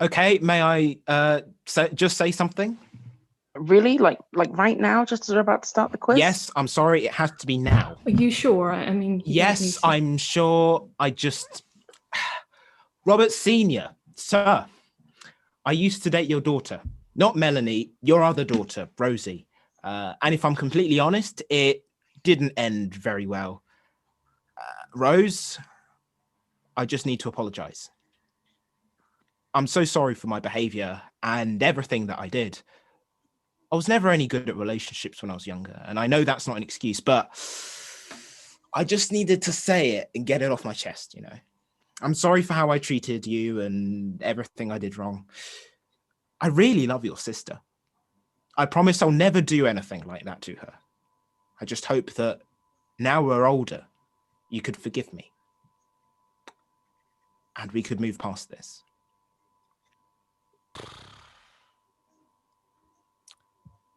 Speaker 9: Okay, may I just say something?
Speaker 1: Really? Like right now, just as we're about to start the quiz?
Speaker 9: Yes, I'm sorry, it has to be now.
Speaker 4: Are you sure? I mean...
Speaker 9: Yes, I'm sure. Robert Senior, sir, I used to date your daughter. Not Melanie, your other daughter, Rosie. And if I'm completely honest, it didn't end very well. Rose, I just need to apologize. I'm so sorry for my behavior and everything that I did. I was never any good at relationships when I was younger, and I know that's not an excuse, but I just needed to say it and get it off my chest, you know. I'm sorry for how I treated you and everything I did wrong. I really love your sister. I promise I'll never do anything like that to her. I just hope that now we're older, you could forgive me. And we could move past this.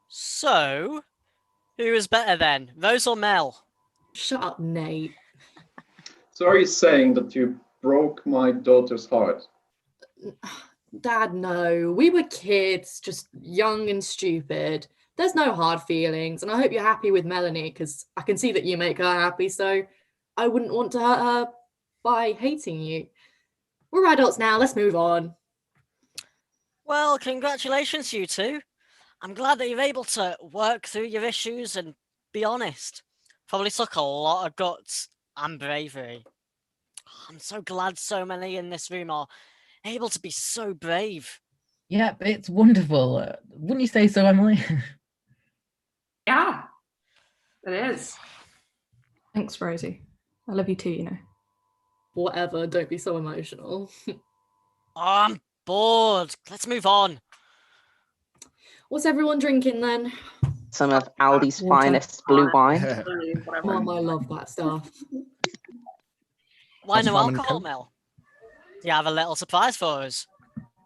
Speaker 17: So, who is better then, Rose or Mel?
Speaker 16: Shut up, Nate.
Speaker 15: So are you saying that you broke my daughter's heart?
Speaker 16: Dad, no. We were kids, just young and stupid. There's no hard feelings, and I hope you're happy with Melanie, because I can see that you make her happy, so I wouldn't want to hurt her by hating you. We're adults now, let's move on.
Speaker 17: Well, congratulations, you two. I'm glad that you're able to work through your issues and be honest. Probably took a lot of guts and bravery. I'm so glad so many in this room are able to be so brave.
Speaker 13: Yep, it's wonderful. Wouldn't you say so, Emily?
Speaker 12: Yeah, it is.
Speaker 4: Thanks, Rosie. I love you too, you know.
Speaker 16: Whatever, don't be so emotional.
Speaker 17: I'm bored. Let's move on.
Speaker 16: What's everyone drinking then?
Speaker 1: Some of Aldi's
Speaker 16: Water.
Speaker 1: finest blue wine.
Speaker 16: Mom, I love that stuff.
Speaker 17: Why
Speaker 9: That's
Speaker 17: no
Speaker 9: fun and
Speaker 17: alcohol,
Speaker 9: coke.
Speaker 17: Mel? Do you have a little surprise for us?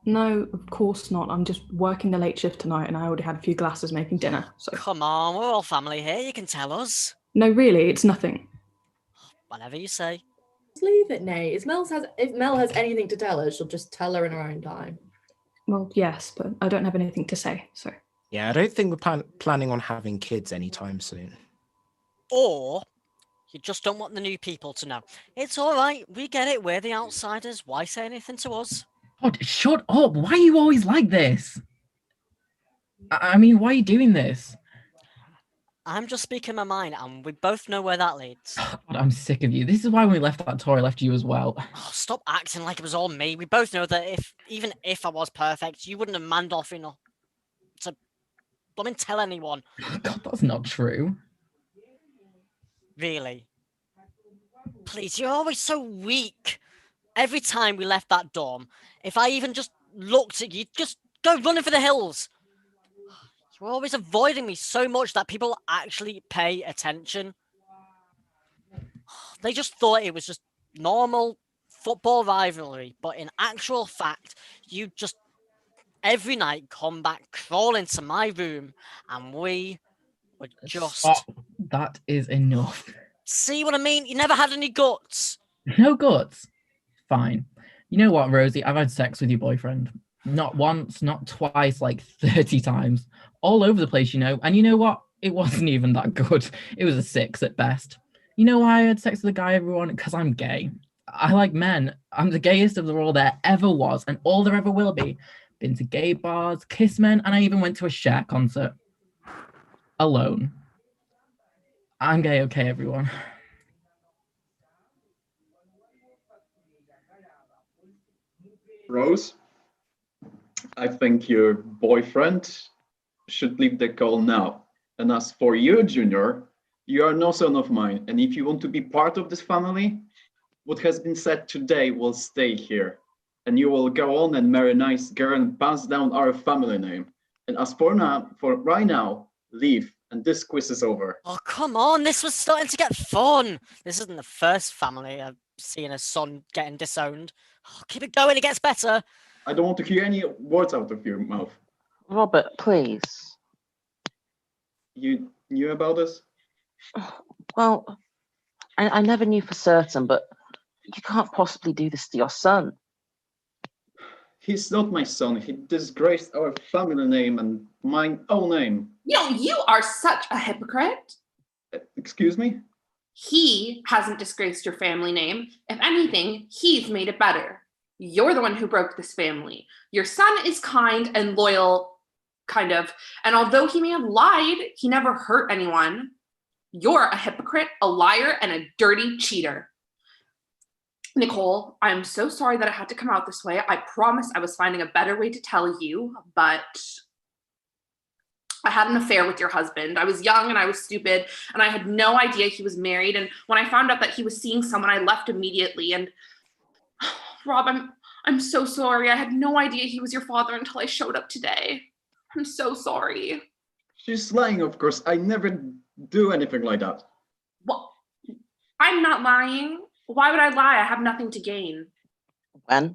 Speaker 4: No, of course not. I'm just working the late shift tonight and I already had a few glasses making dinner, so...
Speaker 17: Come on, we're all family here. You can tell us.
Speaker 4: No, really, it's nothing.
Speaker 17: Whatever you say.
Speaker 16: Just leave it, Nate. If Mel has anything to tell her, she'll just tell her in her own time.
Speaker 4: Well, yes, but I don't have anything to say, so...
Speaker 9: Yeah, I don't think we're planning on having kids anytime soon.
Speaker 17: Or you just don't want the new people to know. It's all right. We get it. We're the outsiders. Why say anything to us?
Speaker 13: God, shut up. Why are you always like this? I mean, why are you doing this?
Speaker 17: I'm just speaking my mind, and we both know where that leads.
Speaker 13: God, I'm sick of you. This is why when we left that tour, I left you as well.
Speaker 17: Oh, stop acting like it was all me. We both know that even if I was perfect, you wouldn't have manned off enough to blooming tell anyone.
Speaker 13: God, that's not true.
Speaker 17: Really? Please, you're always so weak. Every time we left that dorm, if I even just looked at you, just go running for the hills. You're always avoiding me so much that people actually pay attention. They just thought it was just normal football rivalry, but in actual fact, you just every night come back crawling to my room, and we would just
Speaker 13: That is enough.
Speaker 17: see what I mean. You never had any guts.
Speaker 13: No guts. Fine. You know what, Rosie? I've had sex with your boyfriend. Not once, not twice, like 30 times. All over the place, you know. And you know what? It wasn't even that good. It was a 6 at best. You know why I had sex with a guy, everyone? Because I'm gay. I like men. I'm the gayest of the all there ever was, and all there ever will be. Been to gay bars, kissed men, and I even went to a Cher concert. Alone. I'm gay, okay, everyone.
Speaker 15: Rose, I think your boyfriend should leave the call now. And as for you, Junior, you are no son of mine. And if you want to be part of this family, what has been said today will stay here. And you will go on and marry a nice girl and pass down our family name. And as for now, for right now, leave. And this quiz is over.
Speaker 17: Oh, come on. This was starting to get fun. This isn't the first family I've seen a son getting disowned. Oh, keep it going. It gets better.
Speaker 15: I don't want to hear any words out of your mouth.
Speaker 1: Robert, please.
Speaker 15: You knew about this?
Speaker 1: Well, I never knew for certain, but you can't possibly do this to your son.
Speaker 15: He's not my son. He disgraced our family name and my own name.
Speaker 12: You are such a hypocrite.
Speaker 15: Excuse me?
Speaker 12: He hasn't disgraced your family name. If anything, he's made it better. You're the one who broke this family. Your son is kind and loyal, kind of. And although he may have lied, he never hurt anyone. You're a hypocrite, a liar, and a dirty cheater. Nicole, I'm so sorry that it had to come out this way. I promised I was finding a better way to tell you, but I had an affair with your husband. I was young and I was stupid and I had no idea he was married. And when I found out that he was seeing someone, I left immediately. And Rob, I'm so sorry. I had no idea he was your father until I showed up today. I'm so sorry.
Speaker 15: She's lying, of course. I never do anything like that.
Speaker 12: Well, I'm not lying. Why would I lie? I have nothing to gain.
Speaker 1: When?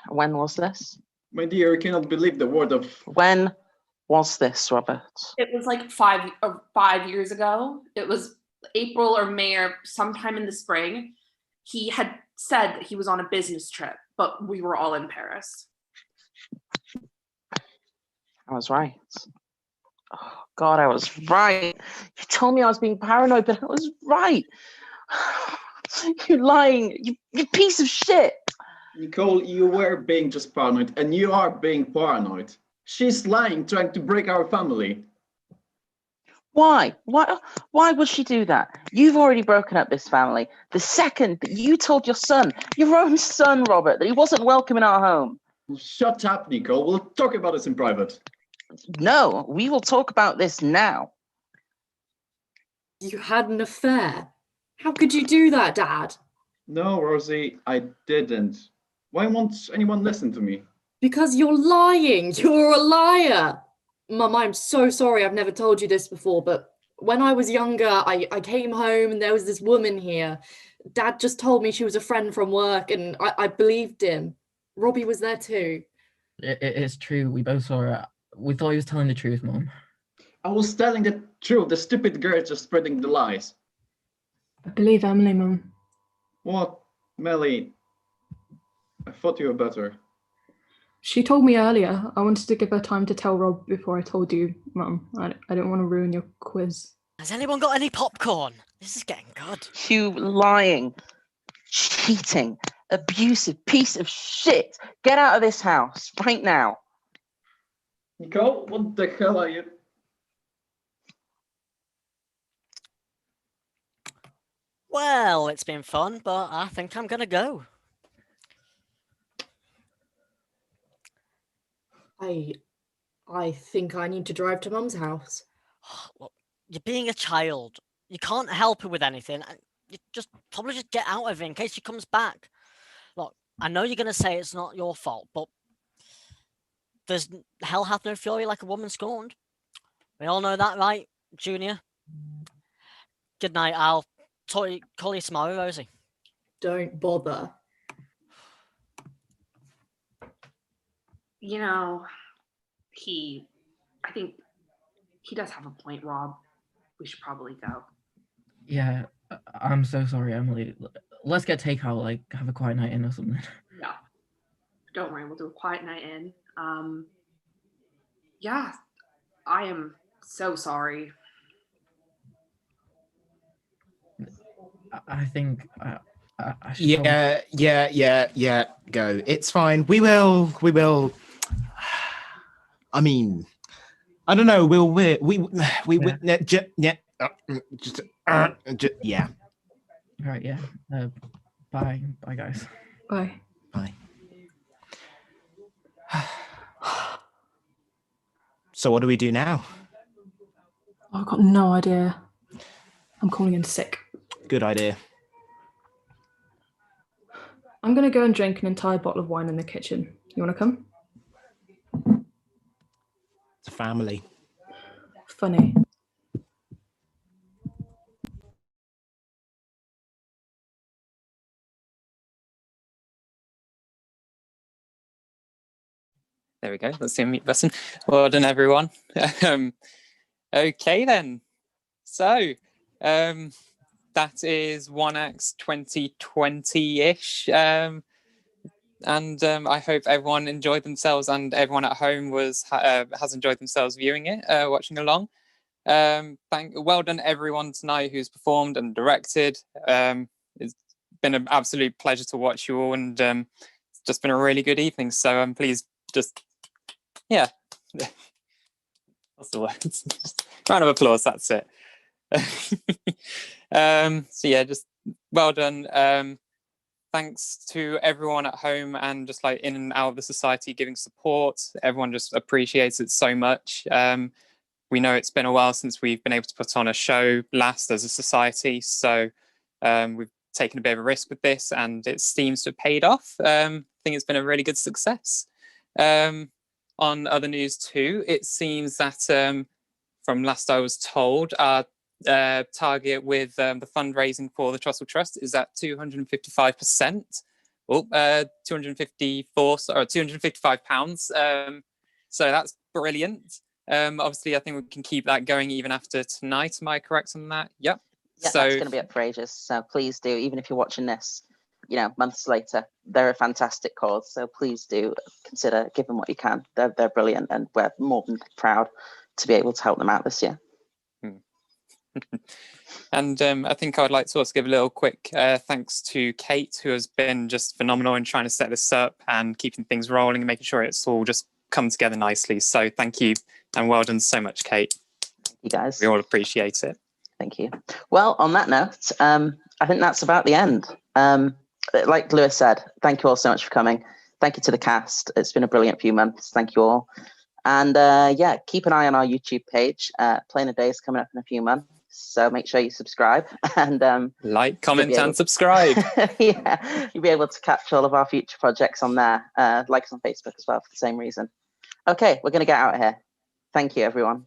Speaker 1: When was this?
Speaker 15: My dear, you cannot believe the word of...
Speaker 1: When was this, Robert?
Speaker 12: It was like 5 years ago. It was April or May or sometime in the spring. He had said that he was on a business trip, but we were all in Paris.
Speaker 1: I was right. Oh, God, I was right. You told me I was being paranoid, but I was right. You're lying. You piece of shit.
Speaker 15: Nicole, you were being just paranoid, and you are being paranoid. She's lying, trying to break our family.
Speaker 1: Why? Why would she do that? You've already broken up this family. The second that you told your own son, Robert, that he wasn't welcome in our home.
Speaker 15: Shut up, Nicole. We'll talk about this in private.
Speaker 1: No, we will talk about this now.
Speaker 16: You had an affair? How could you do that, Dad?
Speaker 15: No, Rosie, I didn't. Why won't anyone listen to me?
Speaker 16: Because you're lying. You're a liar. Mum, I'm so sorry I've never told you this before, but when I was younger, I came home and there was this woman here. Dad just told me she was a friend from work and I believed him. Robbie was there too.
Speaker 13: It's true. We both saw her. We thought he was telling the truth, Mum.
Speaker 15: I was telling the truth. The stupid girl is just spreading the lies.
Speaker 4: I believe Emily, Mum.
Speaker 15: What? Melly? I thought you were better.
Speaker 4: She told me earlier. I wanted to give her time to tell Rob before I told you, Mum. I didn't want to ruin your quiz.
Speaker 17: Has anyone got any popcorn? This is getting good.
Speaker 1: You lying, cheating, abusive piece of shit. Get out of this house right now.
Speaker 15: Nicole, what the hell are you?
Speaker 17: Well, it's been fun, but I think I'm gonna go.
Speaker 16: I think I need to drive to Mum's house.
Speaker 17: Look, you're being a child. You can't help her with anything. You probably just get out of it in case she comes back. Look, I know you're gonna say it's not your fault, but hell hath no fury like a woman scorned. We all know that, right, Junior? Good night. I'll call you tomorrow, Rosie.
Speaker 16: Don't bother.
Speaker 12: You know, I think he does have a point, Rob. We should probably go.
Speaker 13: Yeah, I'm so sorry, Emily. Let's get takeout, like have a quiet night in or something.
Speaker 12: Yeah. Don't worry, we'll do a quiet night in. Yeah, I am so sorry.
Speaker 13: I think I should probably...
Speaker 9: Yeah. Go. It's fine. We will. I mean, I don't know. Yeah.
Speaker 13: Right. Yeah. Bye, guys.
Speaker 4: Bye.
Speaker 9: So what do we do now?
Speaker 4: I've got no idea. I'm calling in sick.
Speaker 9: Good idea.
Speaker 4: I'm going to go and drink an entire bottle of wine in the kitchen. You want to come?
Speaker 9: It's a family.
Speaker 4: Funny.
Speaker 2: There we go. That's the unmute button. Well done, everyone. Okay, then. So, that is One Acts 2020-ish. And I hope everyone enjoyed themselves and everyone at home has enjoyed themselves viewing it, watching along. Well done, everyone tonight who's performed and directed. It's been an absolute pleasure to watch you all, and it's just been a really good evening. So please just... Yeah, what's the word? Round of applause. That's it. So yeah, just well done. Thanks to everyone at home and just like in and out of the society giving support. Everyone just appreciates it so much. We know it's been a while since we've been able to put on a show last as a society, so we've taken a bit of a risk with this, and it seems to have paid off. I think it's been a really good success. On other news too, it seems that from last I was told, our target with the fundraising for the Trussell Trust is at 255%. Oh, 255 pounds. So that's brilliant. Obviously, I think we can keep that going even after tonight. Am I correct on that? Yep.
Speaker 1: Yeah,
Speaker 2: So
Speaker 1: that's going to be up for ages. So please do, even if you're watching this, months later, they're a fantastic cause. So please do consider giving what you can. They're brilliant, and we're more than proud to be able to help them out this year.
Speaker 2: And I think I would like to also give a little quick thanks to Kate, who has been just phenomenal in trying to set this up and keeping things rolling and making sure it's all just come together nicely. So thank you and well done so much, Kate.
Speaker 1: You guys.
Speaker 2: We all appreciate it.
Speaker 1: Thank you. Well, on that note, I think that's about the end. Like Lewis said, thank you all so much for coming. Thank you to the cast. It's been a brilliant few months. Thank you all. And yeah, keep an eye on our YouTube page. Playing a Day is coming up in a few months. So make sure you subscribe and
Speaker 2: like, comment, and subscribe.
Speaker 1: Yeah, you'll be able to catch all of our future projects on there. Like us on Facebook as well for the same reason. Okay, we're going to get out of here. Thank you, everyone.